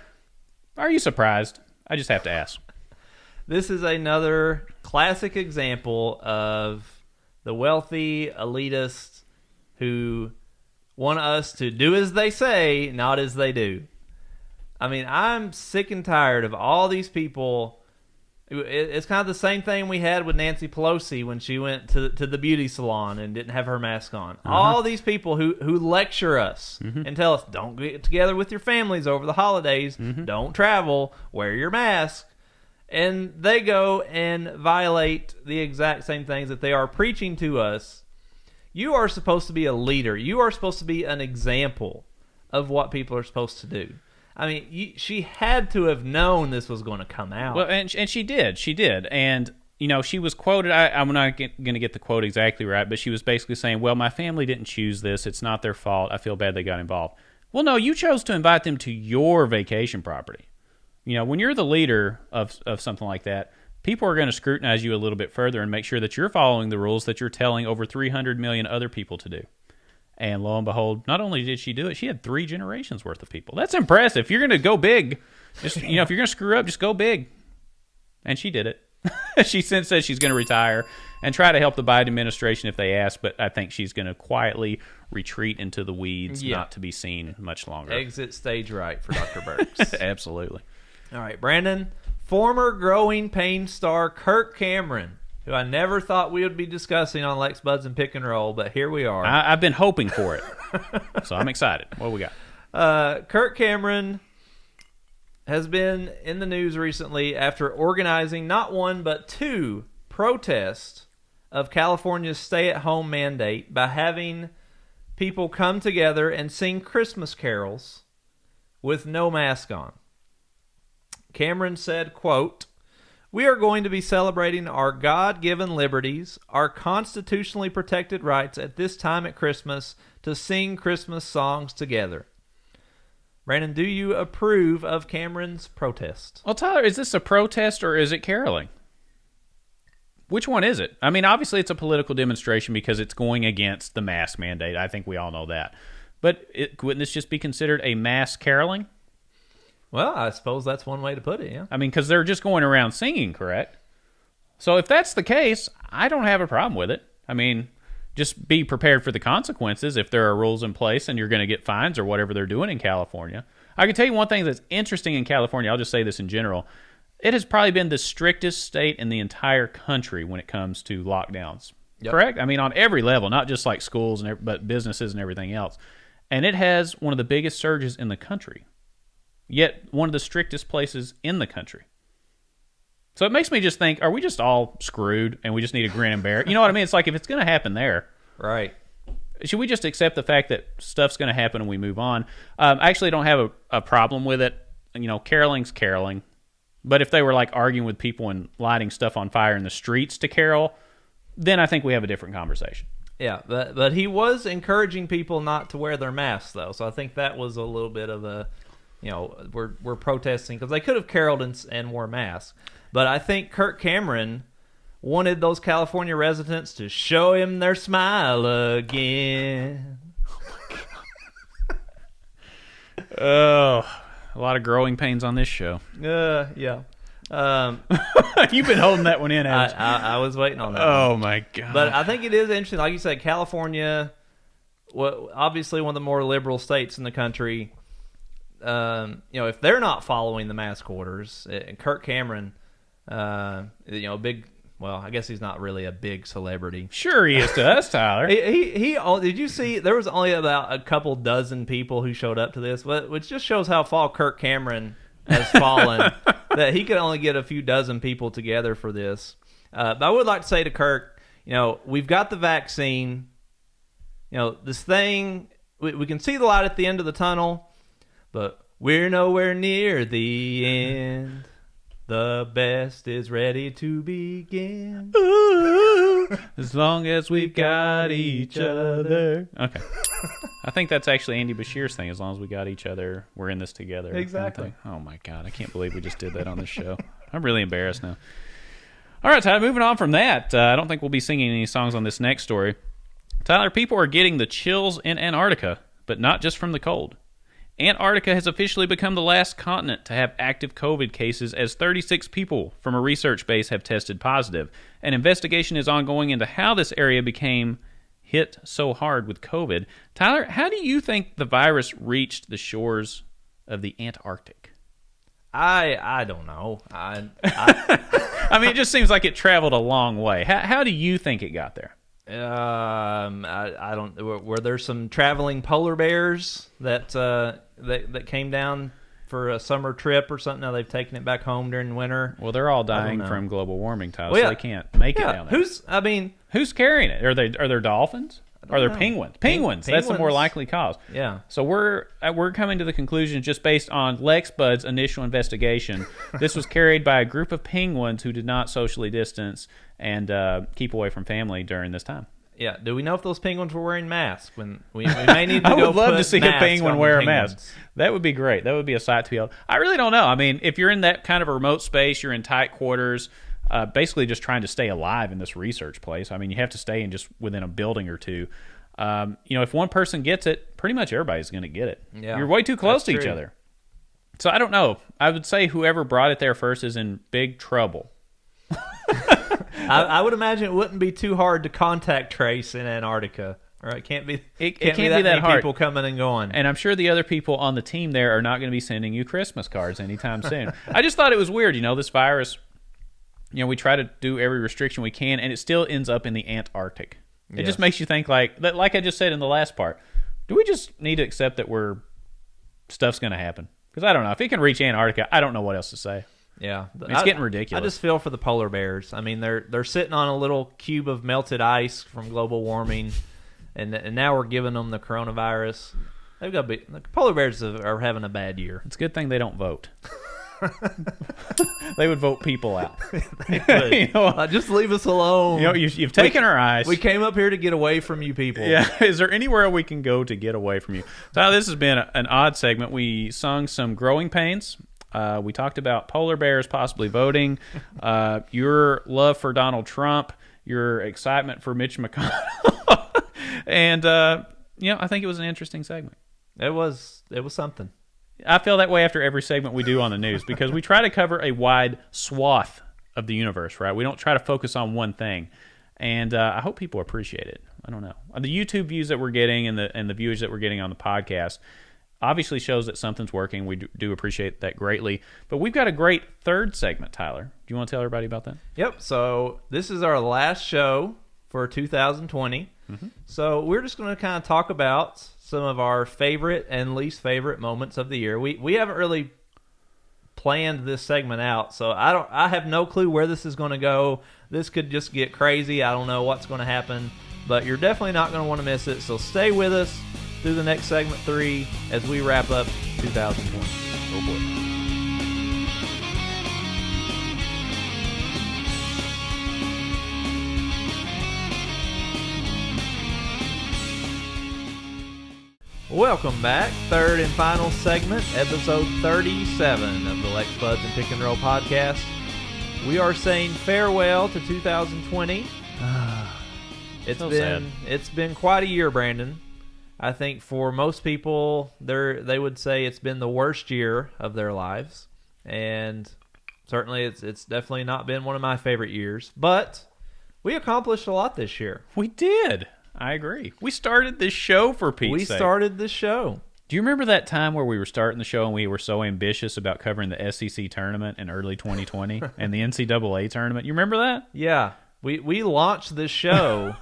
are you surprised? I just have to ask. This is another classic example of the wealthy elitists who want us to do as they say, not as they do. I mean, I'm sick and tired of all these people. It's kind of the same thing we had with Nancy Pelosi when she went to the beauty salon and didn't have her mask on. All these people who lecture us and tell us, don't get together with your families over the holidays, don't travel, wear your mask. And they go and violate the exact same things that they are preaching to us. You are supposed to be a leader. You are supposed to be an example of what people are supposed to do. I mean, she had to have known this was going to come out. Well, and she did. She did. And, you know, she was quoted. I'm not going to get the quote exactly right, but she was basically saying, well, my family didn't choose this. It's not their fault. I feel bad they got involved. Well, no, you chose to invite them to your vacation property. You know, when you're the leader of something like that, people are going to scrutinize you a little bit further and make sure that you're following the rules that you're telling over 300 million other people to do. And lo and behold, not only did she do it, she had 3 generations worth of people. That's impressive. If you're going to go big, just, you know, if you're going to screw up, just go big. And she did it. She since says she's going to retire and try to help the Biden administration if they ask, but I think she's going to quietly retreat into the weeds, not to be seen much longer. Exit stage right for Dr. Burks. Absolutely. All right, Brandon. Former Growing Pains star Kirk Cameron, who I never thought we would be discussing on Lex Buds and Pick and Roll, but here we are. I've been hoping for it, so I'm excited. What do we got? Kirk Cameron has been in the news recently after organizing not one but 2 protests of California's stay-at-home mandate by having people come together and sing Christmas carols with no mask on. Cameron said, quote, "We are going to be celebrating our God-given liberties, our constitutionally protected rights at this time at Christmas to sing Christmas songs together." Brandon, do you approve of Cameron's protest? Well, Tyler, is this a protest or is it caroling? Which one is it? I mean, obviously it's a political demonstration because it's going against the mask mandate. I think we all know that. But wouldn't this just be considered a mass caroling? Well, I suppose that's one way to put it, yeah. I mean, because they're just going around singing, correct? So if that's the case, I don't have a problem with it. I mean, just be prepared for the consequences if there are rules in place and you're going to get fines or whatever they're doing in California. I can tell you one thing that's interesting in California. I'll just say this in general. It has probably been the strictest state in the entire country when it comes to lockdowns. Yep. Correct? I mean, on every level, not just like schools, but businesses and everything else. And it has one of the biggest surges in the country. Yet one of the strictest places in the country. So it makes me just think, are we just all screwed and we just need to grin and bear it? You know what I mean? It's like if it's going to happen there. Right. Should we just accept the fact that stuff's going to happen and we move on? I actually don't have a problem with it. You know, caroling's caroling. But if they were like arguing with people and lighting stuff on fire in the streets to carol, then I think we have a different conversation. Yeah, but he was encouraging people not to wear their masks, though. So I think that was a little bit of a... You know, we're protesting because they could have caroled and wore masks. But I think Kirk Cameron wanted those California residents to show him their smile again. Oh, a lot of growing pains on this show. Yeah. You've been holding that one in, haven't you? I was waiting on that. Oh, my God. But I think it is interesting. Like you said, California, obviously one of the more liberal states in the country. You know, if they're not following the mask orders, and Kirk Cameron, you know, big. Well, I guess he's not really a big celebrity. Sure, he is to us, Tyler. He did you see? There was only about a couple dozen people who showed up to this, which just shows how far Kirk Cameron has fallen. That he could only get a few dozen people together for this. But I would like to say to Kirk, you know, we've got the vaccine. You know, this thing, we can see the light at the end of the tunnel. But we're nowhere near the end. The best is ready to begin. Ooh, as long as we've got each other. Okay. I think that's actually Andy Bashir's thing. As long as we got each other, we're in this together. Exactly. Oh, my God. I can't believe we just did that on this show. I'm really embarrassed now. All right, Tyler, moving on from that. I don't think we'll be singing any songs on this next story. Tyler, people are getting the chills in Antarctica, but not just from the cold. Antarctica has officially become the last continent to have active COVID cases, as 36 people from a research base have tested positive. An investigation is ongoing into how this area became hit so hard with COVID. Tyler, how do you think the virus reached the shores of the Antarctic? I don't know. I I mean, it just seems like it traveled a long way. How do you think it got there? I don't. Were there some traveling polar bears that came down for a summer trip or something? Now they've taken it back home during winter. Well, they're all dying from global warming, Tyler, Well, so they can't make it down there. Who's carrying it? Are there dolphins? Are there know. penguins? Penguins. That's the more likely cause. Yeah. So we're coming to the conclusion, just based on Lex Bud's initial investigation, this was carried by a group of penguins who did not socially distance and keep away from family during this time. Yeah. Do we know if those penguins were wearing masks? When we may need to I go would love put to see a masks penguin on wear a penguins. mask. That would be great. That would be a sight to behold. I really don't know. I mean, if you're in that kind of a remote space, you're in tight quarters, basically just trying to stay alive in this research place. I mean, you have to stay in just within a building or two. If one person gets it, pretty much everybody's going to get it. Yeah, you're way too close to true. each other. So I don't know. I would say whoever brought it there first is in big trouble. I would imagine it wouldn't be too hard to contact trace in Antarctica. Right? It can't be that many hard. people coming and going. And I'm sure the other people on the team there are not going to be sending you Christmas cards anytime soon. I just thought it was weird. This virus, we try to do every restriction we can, and it still ends up in the Antarctic. It just makes you think, like I just said in the last part, do we just need to accept that stuff's going to happen? Because I don't know. If it can reach Antarctica, I don't know what else to say. Yeah. It's getting ridiculous. I just feel for the polar bears. I mean, they're sitting on a little cube of melted ice from global warming, and now we're giving them the coronavirus. The polar bears are having a bad year. It's a good thing they don't vote. They would vote people out. They could. Just leave us alone. You've taken our eyes. We came up here to get away from you people. Yeah. Is there anywhere we can go to get away from you? So this has been an odd segment. We sung some Growing Pains. We talked about polar bears possibly voting, your love for Donald Trump, your excitement for Mitch McConnell, and I think it was an interesting segment. It was something. I feel that way after every segment we do on the news, because we try to cover a wide swath of the universe, right? We don't try to focus on one thing, and I hope people appreciate it. I don't know. The YouTube views that we're getting and the views that we're getting on the podcast obviously shows that something's working. We do appreciate that greatly. But we've got a great third segment, Tyler. Do you want to tell everybody about that? Yep. So this is our last show for 2020. Mm-hmm. So we're just going to kind of talk about some of our favorite and least favorite moments of the year. We haven't really planned this segment out, so I have no clue where this is going to go. This could just get crazy. I don't know what's going to happen, but you're definitely not going to want to miss it. So stay with us through the next segment 3 as we wrap up 2020. Oh boy. Welcome back. Third and final segment, episode 37 of the Lex Buds and Pick and Roll podcast. We are saying farewell to 2020. It's been quite a year, Brandon. I think for most people, they would say it's been the worst year of their lives, and certainly it's definitely not been one of my favorite years. But we accomplished a lot this year. We did. I agree. We started this show, for Pete's sake. We started this show. Do you remember that time where we were starting the show and we were so ambitious about covering the SEC tournament in early 2020 and the NCAA tournament? You remember that? Yeah. We launched this show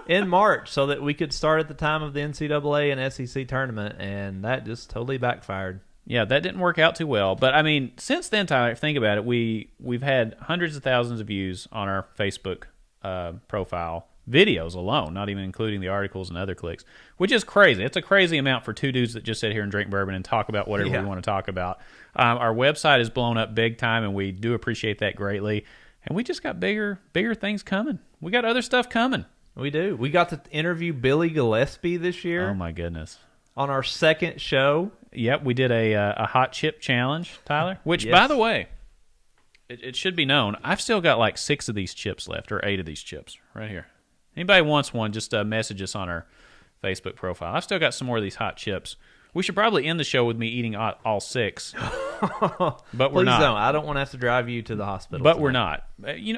in March so that we could start at the time of the NCAA and SEC tournament, and that just totally backfired. Yeah, that didn't work out too well. But, I mean, since then, Tyler, think about it. We've had hundreds of thousands of views on our Facebook profile. Videos alone, not even including the articles and other clicks, which is crazy. It's a crazy amount for two dudes that just sit here and drink bourbon and talk about whatever we want to talk about. Our website is blown up big time, and we do appreciate that greatly. And we just got bigger things coming. We got other stuff coming. We do. We got to interview Billy Gillespie this year. Oh, my goodness. On our second show. Yep, we did a hot chip challenge, Tyler, which, by the way, it should be known, I've still got like 6 of these chips left, or 8 of these chips right here. Anybody wants one, just message us on our Facebook profile. I've still got some more of these hot chips. We should probably end the show with me eating all 6. But we're Please not. don't. I don't want to have to drive you to the hospital. But tonight. we're not.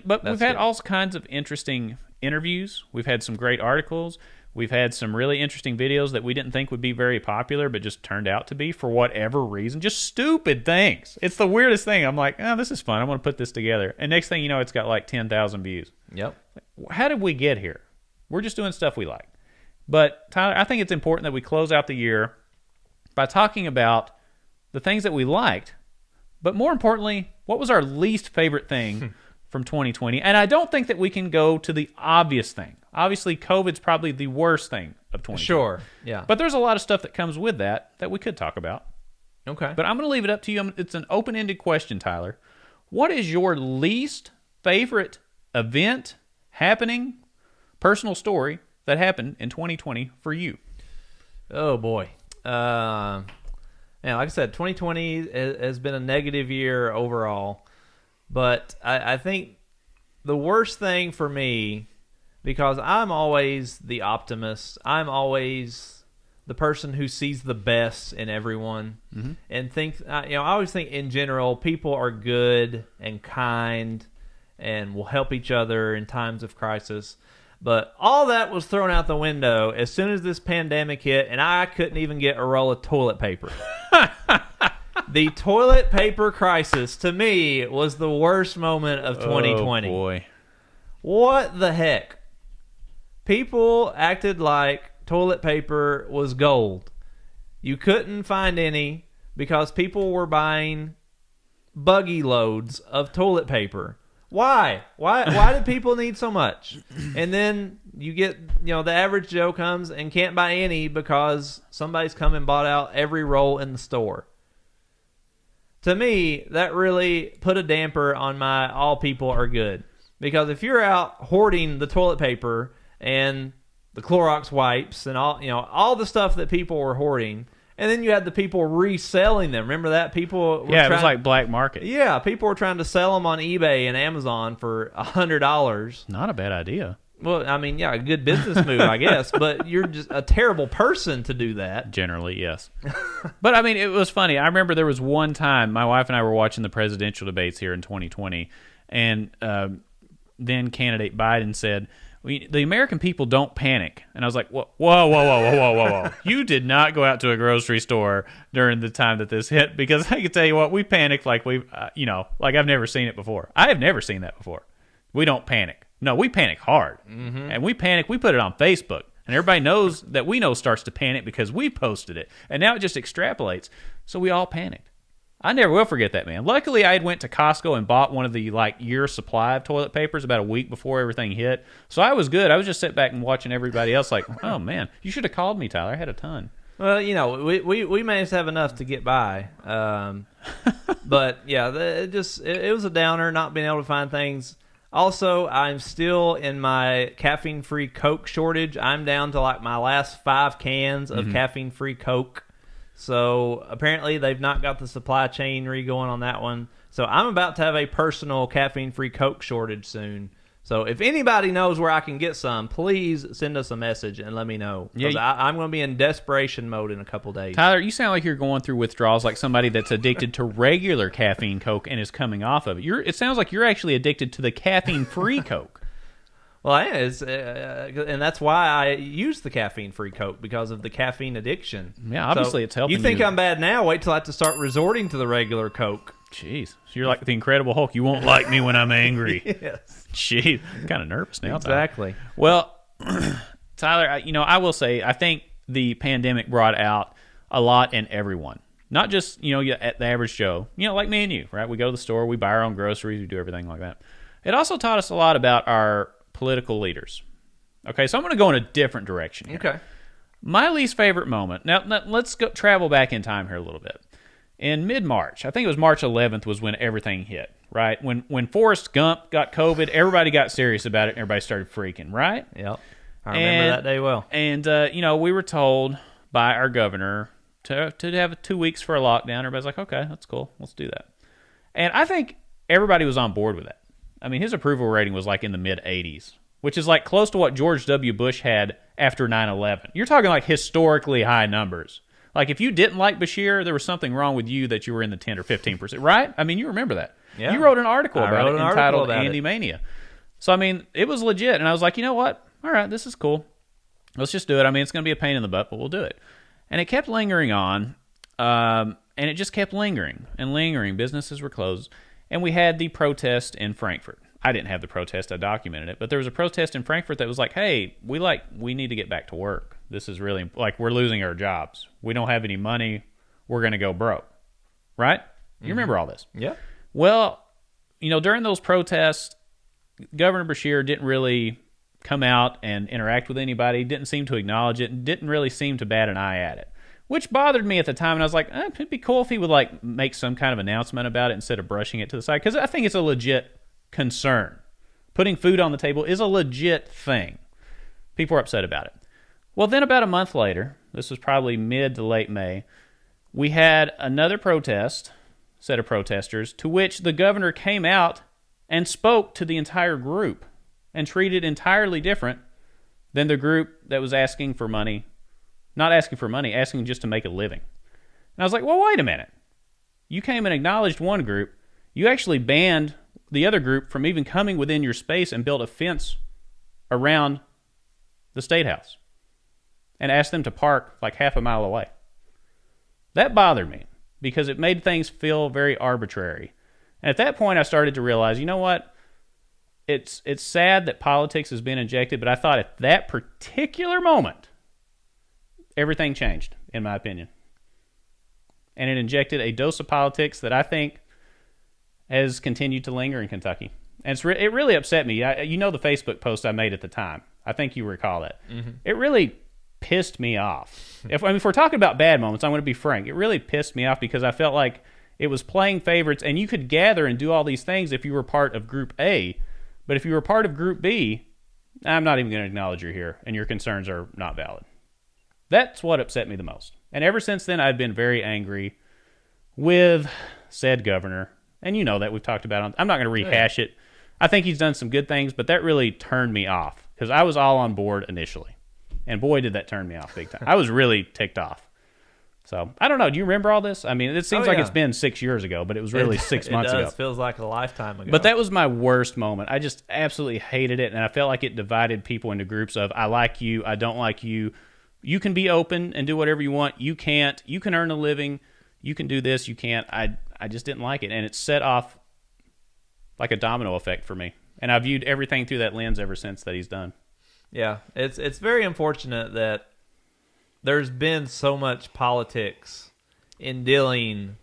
But we've had good. all kinds of interesting interviews. We've had some great articles. We've had some really interesting videos that we didn't think would be very popular, but just turned out to be for whatever reason. Just stupid things. It's the weirdest thing. I'm like, oh, this is fun. I want to put this together. And next thing you know, it's got like 10,000 views. Yep. How did we get here? We're just doing stuff we like. But, Tyler, I think it's important that we close out the year by talking about the things that we liked, but more importantly, what was our least favorite thing from 2020? And I don't think that we can go to the obvious thing. Obviously, COVID's probably the worst thing of 2020. Sure, yeah. But there's a lot of stuff that comes with that we could talk about. Okay. But I'm going to leave it up to you. It's an open-ended question, Tyler. What is your least favorite event, happening, personal story that happened in 2020 for you? Oh, boy. Now, like I said, 2020 has been a negative year overall. But I think the worst thing for me, because I'm always the optimist, I'm always the person who sees the best in everyone, and I always think in general people are good and kind and will help each other in times of crisis. But all that was thrown out the window as soon as this pandemic hit, and I couldn't even get a roll of toilet paper. The toilet paper crisis, to me, was the worst moment of 2020. Oh, boy. What the heck? People acted like toilet paper was gold. You couldn't find any because people were buying buggy loads of toilet paper. Why? Why did people need so much? And then you get, the average Joe comes and can't buy any because somebody's come and bought out every roll in the store. To me, that really put a damper on my all people are good. Because if you're out hoarding the toilet paper and the Clorox wipes and all the stuff that people were hoarding, and then you had the people reselling them. Remember that? People were it was like black market. Yeah, people were trying to sell them on eBay and Amazon for $100. Not a bad idea. Well, I mean, yeah, a good business move, I guess, but you're just a terrible person to do that. Generally, yes. But, I mean, it was funny. I remember there was one time my wife and I were watching the presidential debates here in 2020, and then candidate Biden said, the American people don't panic. And I was like, whoa. You did not go out to a grocery store during the time that this hit, because I can tell you what, we panicked like like I've never seen it before. I have never seen that before. We don't panic. No, we panic hard. Mm-hmm. And we put it on Facebook. And everybody knows that we know starts to panic because we posted it. And now it just extrapolates. So we all panicked. I never will forget that, man. Luckily, I had went to Costco and bought one of the year supply of toilet papers about a week before everything hit. So I was good. I was just sitting back and watching everybody else like, oh, man, you should have called me, Tyler. I had a ton. Well, we managed to have enough to get by. But, yeah, it was a downer not being able to find things. Also, I'm still in my caffeine-free Coke shortage. I'm down to my last 5 cans of caffeine-free Coke. So apparently they've not got the supply chain going on that one. So I'm about to have a personal caffeine-free Coke shortage soon. So if anybody knows where I can get some, please send us a message and let me know. Because I'm going to be in desperation mode in a couple days. Tyler, you sound like you're going through withdrawals like somebody that's addicted to regular caffeine Coke and is coming off of it. It sounds like you're actually addicted to the caffeine-free Coke. Well, it is, and that's why I use the caffeine-free Coke, because of the caffeine addiction. Yeah, obviously it's helping you. You think I'm bad now? Wait till I have to start resorting to the regular Coke. Jeez. So you're like the Incredible Hulk. You won't like me when I'm angry. Yes. Jeez. I'm kind of nervous now. Exactly. Tyler. Well, Tyler, I will say, I think the pandemic brought out a lot in everyone. Not just, at the average Joe. Like me and you, right? We go to the store, we buy our own groceries, we do everything like that. It also taught us a lot about our political leaders. Okay, so I'm going to go in a different direction here. Okay. My least favorite moment. Now let's go travel back in time here a little bit. In mid-March, I think it was March 11th was when everything hit, right? When Forrest Gump got COVID, everybody got serious about it and everybody started freaking, right? Yep. I remember that day well. And, we were told by our governor to have 2 weeks for a lockdown. Everybody's like, okay, that's cool. Let's do that. And I think everybody was on board with that. I mean, his approval rating was in the mid-80s, which is close to what George W. Bush had after 9/11. You're talking historically high numbers. Like, if you didn't like Bashir, there was something wrong with you that you were in the 10 or 15%, right? I mean, you remember that. Yeah. You wrote an article about it entitled about Andy Mania. So, I mean, it was legit. And I was like, you know what? All right, this is cool. Let's just do it. I mean, it's going to be a pain in the butt, but we'll do it. And it kept lingering on, and it just kept lingering and lingering. Businesses were closed. And we had the protest in Frankfurt. I didn't have the protest. I documented it. But there was a protest in Frankfurt that was like, hey, we need to get back to work. This is really, like, we're losing our jobs. We don't have any money. We're going to go broke. Right? You remember all this. Yeah. Well, you know, during those protests, Governor Bashir didn't really come out and interact with anybody, didn't seem to acknowledge it, and didn't really seem to bat an eye at it, which bothered me at the time. And I was like, it'd be cool if he would, like, make some kind of announcement about it instead of brushing it to the side, because I think it's a legit concern. Putting food on the table is a legit thing. People are upset about it. Well, then about a month later, this was probably mid to late May, we had another set of protesters, to which the governor came out and spoke to the entire group and treated entirely different than the group that was asking for money. Not asking for money, asking just to make a living. And I was like, well, wait a minute. You came and acknowledged one group. You actually banned the other group from even coming within your space and built a fence around the State House and asked them to park like half a mile away. That bothered me because it made things feel very arbitrary. And at that point, I started to realize, you know what? It's sad that politics has been injected, but I thought at that particular moment, everything changed, in my opinion. And it injected a dose of politics that I think has continued to linger in Kentucky. And it really upset me. You know the Facebook post I made at the time. I think you recall that. Mm-hmm. It really pissed me off. If we're talking about bad moments, I'm going to be frank. It really pissed me off because I felt like it was playing favorites, and you could gather and do all these things if you were part of Group A, but if you were part of Group B, I'm not even going to acknowledge you're here, and your concerns are not valid. That's what upset me the most. And ever since then, I've been very angry with said governor. And you know that we've talked about it. I'm not going to rehash it. I think he's done some good things, but that really turned me off because I was all on board initially. And boy, did that turn me off big time. I was really ticked off. So, I don't know. Do you remember all this? I mean, it seems like it's been 6 years ago, but it was really 6 months ago. It feels like a lifetime ago. But that was my worst moment. I just absolutely hated it, and I felt like it divided people into groups of, I like you, I don't like you. You can be open and do whatever you want. You can't. You can earn a living. You can do this. You can't. I just didn't like it, and it set off like a domino effect for me. And I viewed everything through that lens ever since that he's done. Yeah, it's very unfortunate that there's been so much politics in dealing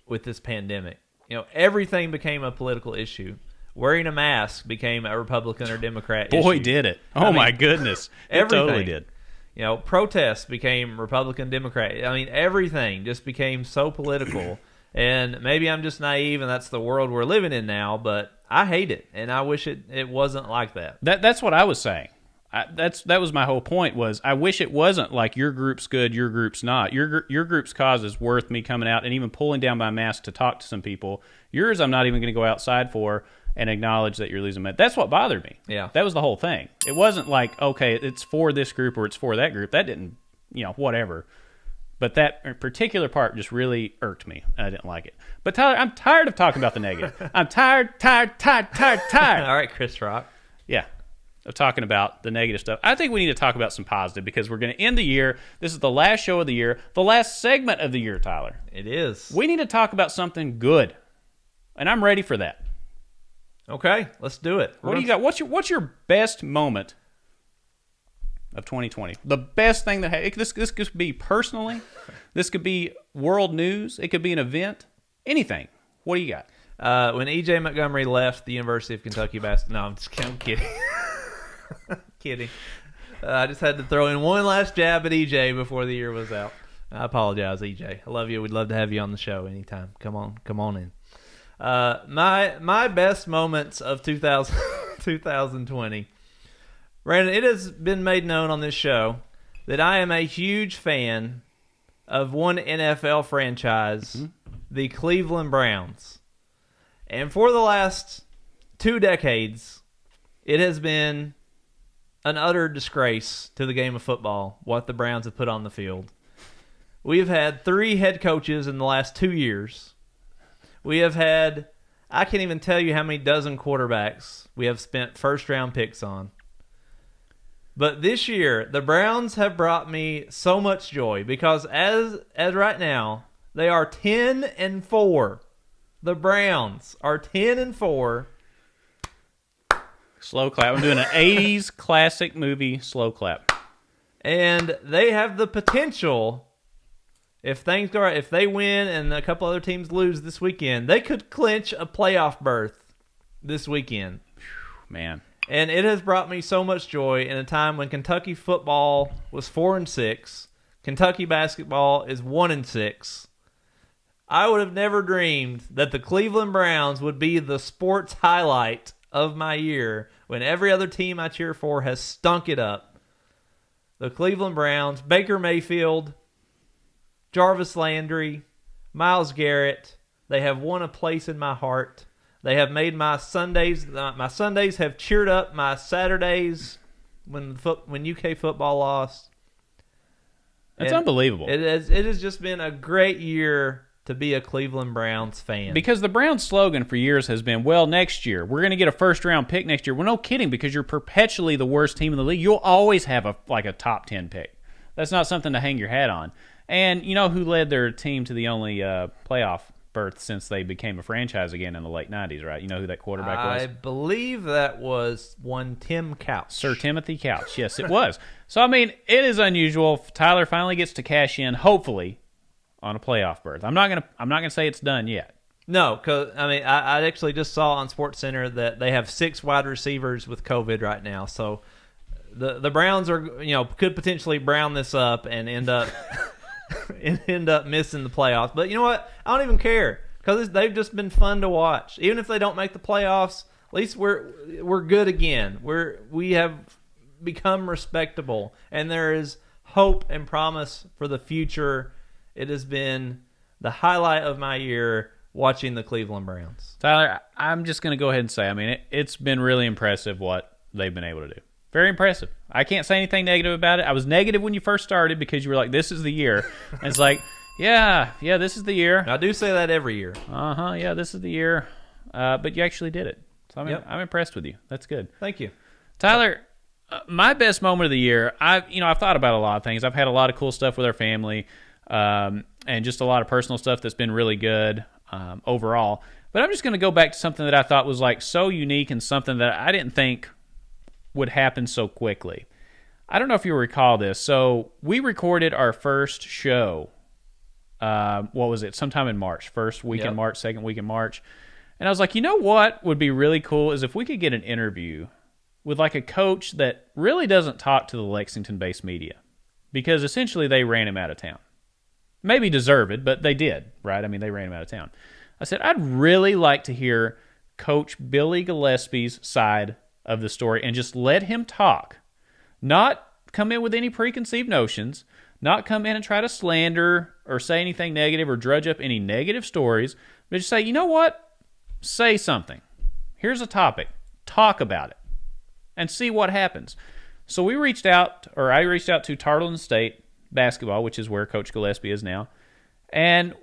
with this pandemic. You know, everything became a political issue. Wearing a mask became a Republican or Democrat issue. Boy, did it. Oh, my goodness. It totally did. You know, protests became Republican, Democrat. I mean, everything just became so political. And maybe I'm just naive and that's the world we're living in now, but I hate it. And I wish it wasn't like that. That's what I was saying. That was my whole point was I wish it wasn't like your group's good, your group's not. Your group's cause is worth me coming out and even pulling down my mask to talk to some people. Yours I'm not even going to go outside for and acknowledge that you're losing. That's what bothered me. Yeah. That was the whole thing. It wasn't like, okay, it's for this group or it's for that group. That didn't, whatever. But that particular part just really irked me. I didn't like it. But Tyler, I'm tired of talking about the negative. I'm tired. All right, Chris Rock. Yeah. Of talking about the negative stuff. I think we need to talk about some positive because we're going to end the year. This is the last show of the year, the last segment of the year, Tyler. It is. We need to talk about something good, and I'm ready for that. Okay, let's do it. What do you got? What's your best moment of 2020? The best thing that this could be personally, this could be world news, it could be an event, anything. What do you got? When E.J. Montgomery left the University of Kentucky basketball. No, I'm kidding. Kidding. I just had to throw in one last jab at EJ before the year was out. I apologize, EJ. I love you. We'd love to have you on the show anytime. Come on in. My best moments of 2020. Brandon, it has been made known on this show that I am a huge fan of one NFL franchise, the Cleveland Browns. And for the last 2 decades, it has been an utter disgrace to the game of football what the Browns have put on the field. We've had 3 head coaches in the last 2 years. We have had, I can't even tell you how many dozen quarterbacks we have spent first-round picks on. But this year, the Browns have brought me so much joy because as right now, they are 10-4. The Browns are 10-4. Slow clap. I'm doing an 80s classic movie slow clap. And they have the potential, if things go right, if they win and a couple other teams lose this weekend, they could clinch a playoff berth this weekend. Man. And it has brought me so much joy in a time when Kentucky football was 4-6, Kentucky basketball is 1-6. I would have never dreamed that the Cleveland Browns would be the sports highlight of my year when every other team I cheer for has stunk it up. The Cleveland Browns, Baker Mayfield, Jarvis Landry, Myles Garrett, they have won a place in my heart. They have made my Sundays have cheered up my Saturdays when UK football lost. That's unbelievable. It has just been a great year to be a Cleveland Browns fan. Because the Browns slogan for years has been, well, next year, we're going to get a first-round pick next year. Well, no kidding, because you're perpetually the worst team in the league. You'll always have a top 10 pick. That's not something to hang your hat on. And you know who led their team to the only playoff berth since they became a franchise again in the late 90s, right? You know who that quarterback was? I believe that was one Tim Couch. Sir Timothy Couch. Yes, it was. So, I mean, it is unusual. Tyler finally gets to cash in, hopefully, on a playoff berth. I'm not gonna say it's done yet. No, because I mean, I actually just saw on SportsCenter that they have 6 wide receivers with COVID right now. So the Browns are, could potentially brown this up and end up missing the playoffs. But you know what? I don't even care because they've just been fun to watch. Even if they don't make the playoffs, at least we're good again. We have become respectable, and there is hope and promise for the future. It has been the highlight of my year watching the Cleveland Browns. Tyler, I'm just going to go ahead and say, I mean, it's been really impressive what they've been able to do. Very impressive. I can't say anything negative about it. I was negative when you first started because you were like, this is the year. And it's like, yeah, this is the year. I do say that every year. Yeah, this is the year. But you actually did it. So I'm impressed with you. That's good. Thank you. Tyler, my best moment of the year, I've thought about a lot of things. I've had a lot of cool stuff with our family. And just a lot of personal stuff that's been really good overall. But I'm just going to go back to something that I thought was like so unique and something that I didn't think would happen so quickly. I don't know if you recall this. So we recorded our first show, what was it, sometime in March, first week in March, second week in March. And I was like, you know what would be really cool is if we could get an interview with like a coach that really doesn't talk to the Lexington-based media. Because essentially they ran him out of town. Maybe deserved, but they did, right? I mean, they ran him out of town. I said, I'd really like to hear Coach Billy Gillespie's side of the story and just let him talk. Not come in with any preconceived notions, not come in and try to slander or say anything negative or drudge up any negative stories, but just say, you know what? Say something. Here's a topic. Talk about it and see what happens. So I reached out to Tarleton State basketball, which is where Coach Gillespie is now, and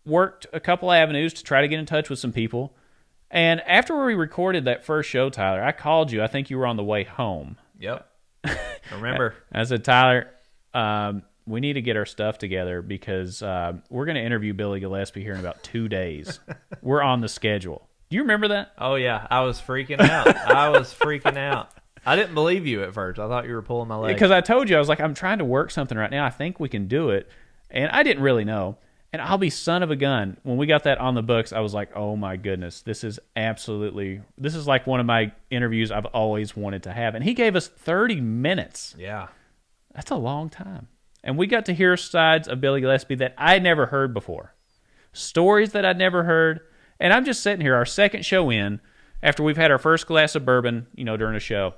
worked a couple avenues to try to get in touch with some people. And after we recorded that first show, Tyler, I called you. I think you were on the way home. Yep. I remember. I said, Tyler, we need to get our stuff together because we're going to interview Billy Gillespie here in about 2 days. We're on the schedule. Do you remember that? Oh, yeah. I was freaking out. I didn't believe you at first. I thought you were pulling my leg. Because I told you, I was like, I'm trying to work something right now. I think we can do it. And I didn't really know. And I'll be son of a gun. When we got that on the books, I was like, oh my goodness, this is like one of my interviews I've always wanted to have. And he gave us 30 minutes. Yeah. That's a long time. And we got to hear sides of Billy Gillespie that I'd never heard before. Stories that I'd never heard. And I'm just sitting here, our second show in, after we've had our first glass of bourbon, during a show.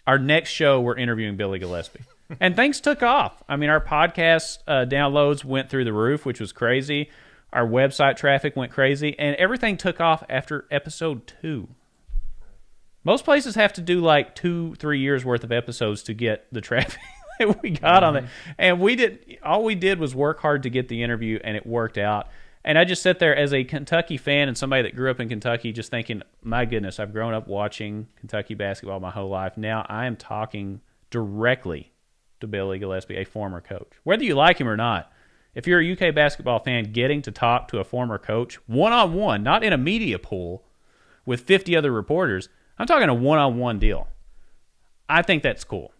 Our next show, we're interviewing Billy Gillespie. And things took off. I mean, our podcast downloads went through the roof, which was crazy. Our website traffic went crazy. And everything took off after episode 2. Most places have to do like 2-3 years worth of episodes to get the traffic we got on it. And all we did was work hard to get the interview, and it worked out. And I just sit there as a Kentucky fan and somebody that grew up in Kentucky just thinking, my goodness, I've grown up watching Kentucky basketball my whole life. Now I am talking directly to Billy Gillispie, a former coach. Whether you like him or not, if you're a UK basketball fan, getting to talk to a former coach one-on-one, not in a media pool with 50 other reporters, I'm talking a one-on-one deal. I think that's cool.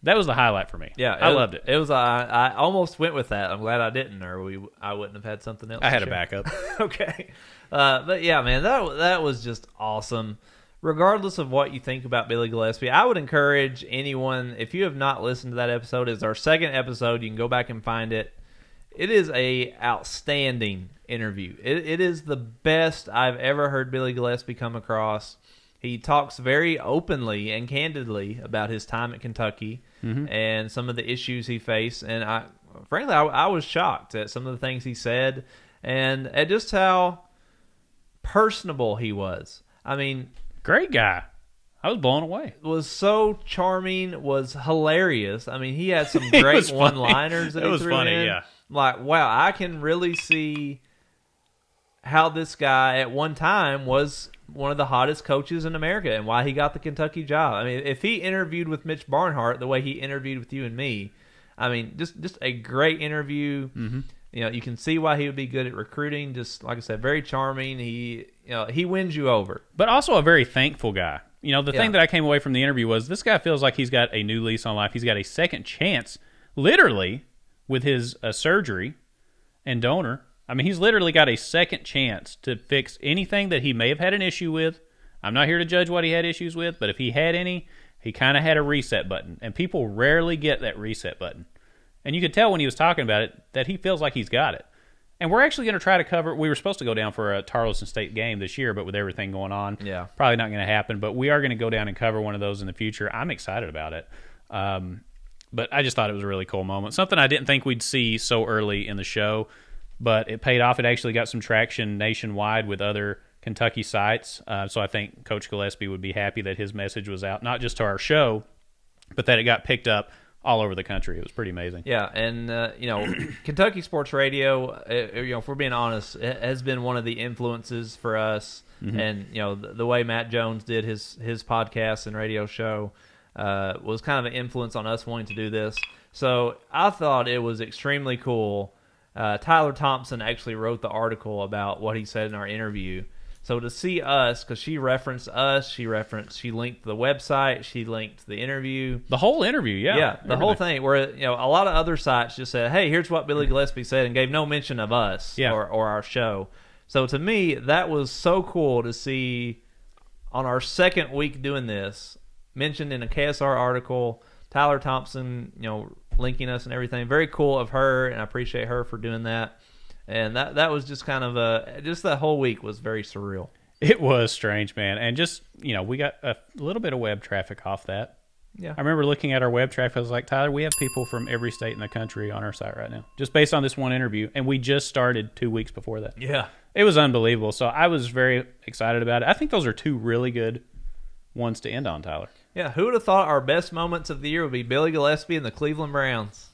That was the highlight for me. Yeah, I loved it. It was. I almost went with that. I'm glad I didn't, or I wouldn't have had something else. I had to a backup. Okay, but yeah, man, that was just awesome. Regardless of what you think about Billy Gillispie, I would encourage anyone, if you have not listened to that episode, it's our second episode. You can go back and find it. It is a outstanding interview. It is the best I've ever heard Billy Gillispie come across. He talks very openly and candidly about his time at Kentucky and some of the issues he faced. And I was shocked at some of the things he said and at just how personable he was. I mean, great guy. I was blown away. Was so charming, was hilarious. I mean, he had some great one-liners that he threw in. Yeah. Like, wow, I can really see how this guy at one time was one of the hottest coaches in America and why he got the Kentucky job. I mean, if he interviewed with Mitch Barnhart the way he interviewed with you and me, I mean, just a great interview. Mm-hmm. You know, you can see why he would be good at recruiting. Just like I said, very charming. He wins you over. But also a very thankful guy. You know, the thing that I came away from the interview was this guy feels like he's got a new lease on life. He's got a second chance, literally, with his surgery and donor. I mean, he's literally got a second chance to fix anything that he may have had an issue with. I'm not here to judge what he had issues with, but if he had any, he kind of had a reset button. And people rarely get that reset button. And you could tell when he was talking about it that he feels like he's got it. And we're actually going to try to cover, we were supposed to go down for a Tarleton State game this year, but with everything going on, probably not going to happen. But we are going to go down and cover one of those in the future. I'm excited about it. But I just thought it was a really cool moment. Something I didn't think we'd see so early in the show, but it paid off. It actually got some traction nationwide with other Kentucky sites. So I think Coach Gillispie would be happy that his message was out, not just to our show, but that it got picked up all over the country. It was pretty amazing. Yeah, and Kentucky sports radio, if we're being honest, it has been one of the influences for us. Mm-hmm. And the way Matt Jones did his podcast and radio show was kind of an influence on us wanting to do this. So I thought it was extremely cool. Tyler Thompson actually wrote the article about what he said in our interview. So to see us, because she referenced us, she linked the website, she linked the interview. The whole interview, yeah. The whole thing, where a lot of other sites just said, hey, here's what Billy Gillispie said, and gave no mention of us or our show. So to me, that was so cool to see on our second week doing this, mentioned in a KSR article, Tyler Thompson, linking us and everything. Very cool of her, and I appreciate her for doing that. And that was just kind of just that whole week was very surreal. It was strange, man. And just, we got a little bit of web traffic off that. Yeah. I remember looking at our web traffic. I was like, Tyler, we have people from every state in the country on our site right now, just based on this one interview. And we just started 2 weeks before that. Yeah. It was unbelievable. So I was very excited about it. I think those are two really good ones to end on, Tyler. Yeah. Who would have thought our best moments of the year would be Billy Gillispie and the Cleveland Browns?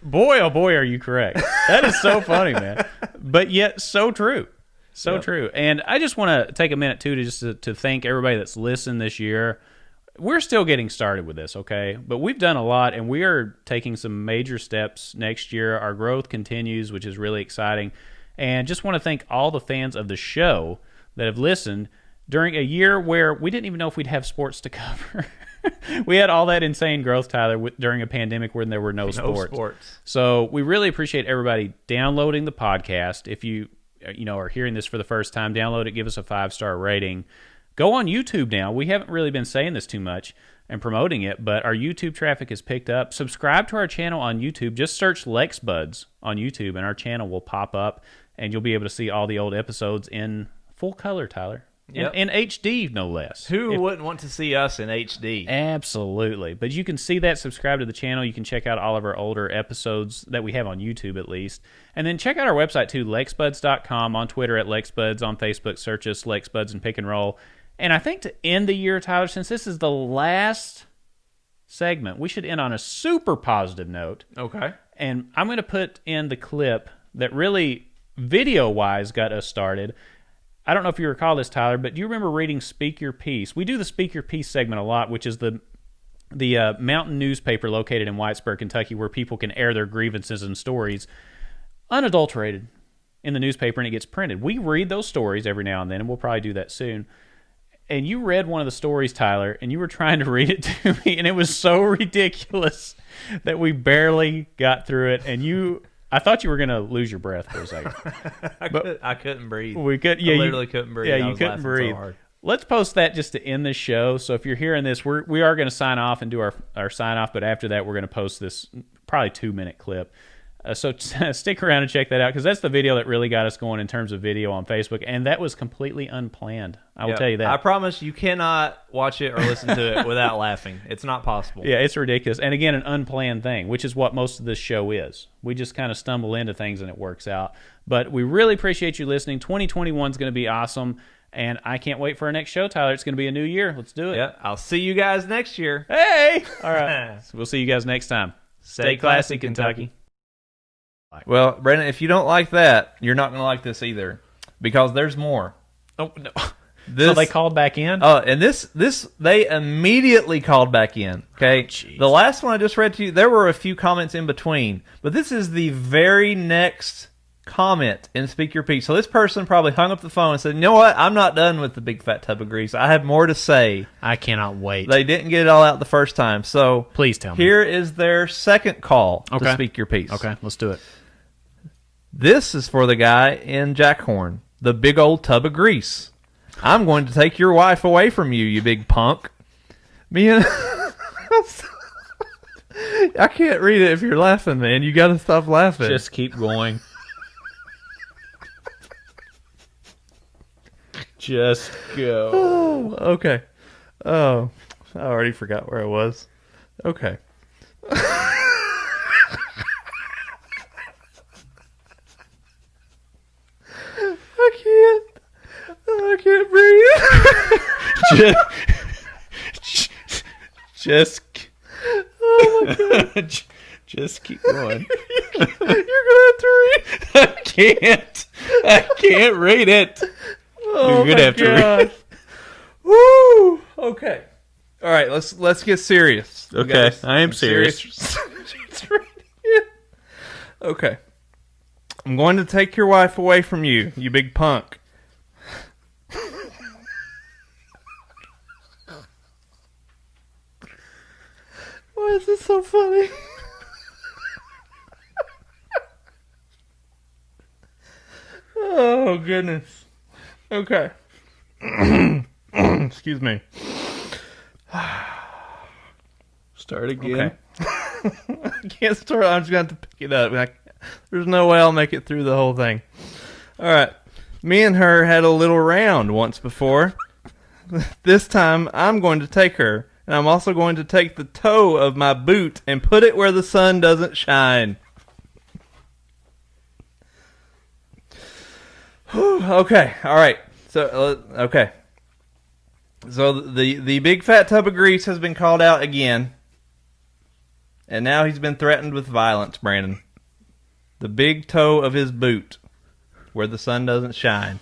Boy, oh boy, are you correct. That is so funny, man. But yet so true. So true. And I just want to take a minute, too, to thank everybody that's listened this year. We're still getting started with this, okay? But we've done a lot, and we are taking some major steps next year. Our growth continues, which is really exciting. And just want to thank all the fans of the show that have listened during a year where we didn't even know if we'd have sports to cover. We had all that insane growth, Tyler, during a pandemic when there were no sports. So we really appreciate everybody downloading the podcast. If you are hearing this for the first time, download it, give us a 5-star rating. Go on YouTube now. We haven't really been saying this too much and promoting it, but our YouTube traffic has picked up. Subscribe to our channel on YouTube. Just search Lex Buds on YouTube, and our channel will pop up, and you'll be able to see all the old episodes in full color, Tyler. Yep. In HD, no less. Who wouldn't want to see us in HD? Absolutely. But you can see that, subscribe to the channel. You can check out all of our older episodes that we have on YouTube, at least. And then check out our website, too, lexbuds.com, on Twitter at lexbuds, on Facebook, search us, Lexbuds and Pick and Roll. And I think to end the year, Tyler, since this is the last segment, we should end on a super positive note. Okay. And I'm going to put in the clip that really, video-wise, got us started. I don't know if you recall this, Tyler, but do you remember reading Speak Your Piece? We do the Speak Your Piece segment a lot, which is the mountain newspaper located in Whitesburg, Kentucky, where people can air their grievances and stories unadulterated in the newspaper, and it gets printed. We read those stories every now and then, and we'll probably do that soon. And you read one of the stories, Tyler, and you were trying to read it to me, and it was so ridiculous that we barely got through it. And I thought you were going to lose your breath for a second. I couldn't breathe. I literally couldn't breathe. Yeah, I you was couldn't breathe. So hard. Let's post that just to end the show. So if you're hearing this, we are going to sign off and do our sign off, but after that, we're going to post this probably 2-minute clip. So stick around and check that out, because that's the video that really got us going in terms of video on Facebook, and that was completely unplanned. I will tell you that. I promise you cannot watch it or listen to it without laughing. It's not possible. Yeah, it's ridiculous. And again, an unplanned thing, which is what most of this show is. We just kind of stumble into things and it works out. But we really appreciate you listening. 2021 is going to be awesome, and I can't wait for our next show, Tyler. It's going to be a new year. Let's do it. Yeah, I'll see you guys next year. Hey! All right. So we'll see you guys next time. Stay classy, Kentucky. Well, Brandon, if you don't like that, you're not going to like this either, because there's more. Oh, no. So they called back in? And this they immediately called back in. Okay, the last one I just read to you, there were a few comments in between, but this is the very next comment in Speak Your Piece. So this person probably hung up the phone and said, "You know what? I'm not done with the big fat tub of grease. I have more to say." I cannot wait. They didn't get it all out the first time, so please tell me. Here is their second call to Speak Your Piece. Okay, let's do it. This is for the guy in Jackhorn, the big old tub of grease. I'm going to take your wife away from you, you big punk. Me and I can't read it if you're laughing, man. You got to stop laughing. Just keep going. Just go. Oh, okay. Oh, I already forgot where I was. Okay. I can't breathe. Just oh my God. Just keep going. You're gonna have to read. I can't read it. Oh, you're gonna have to read it. Woo. Okay. All right. Let's get serious. Okay, I am serious. Okay. I'm going to take your wife away from you, you big punk. Why is this so funny? Oh, goodness. Okay. Excuse me. Start again. Okay. I can't start. I'm just going to have to pick it up. There's no way I'll make it through the whole thing. All right. Me and her had a little round once before. This time, I'm going to take her, and I'm also going to take the toe of my boot and put it where the sun doesn't shine. Okay. All right. So, okay. So the big fat tub of grease has been called out again, and now he's been threatened with violence, Brandon. The big toe of his boot, where the sun doesn't shine.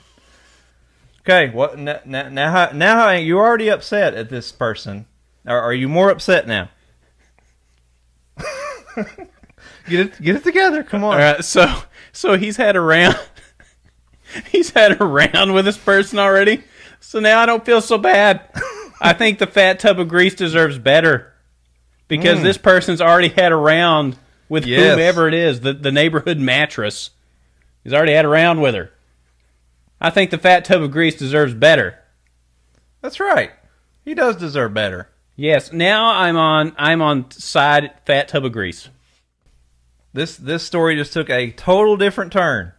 Okay, what now? You're already upset at this person. Are you more upset now? Get it together. Come on. All right. So he's had a round. He's had a round with this person already. So now I don't feel so bad. I think the fat tub of grease deserves better, because this person's already had a round with whomever it is, the neighborhood mattress. He's already had a round with her. I think the fat tub of grease deserves better. That's right. He does deserve better. Yes. Now I'm on side fat tub of grease. This story just took a total different turn.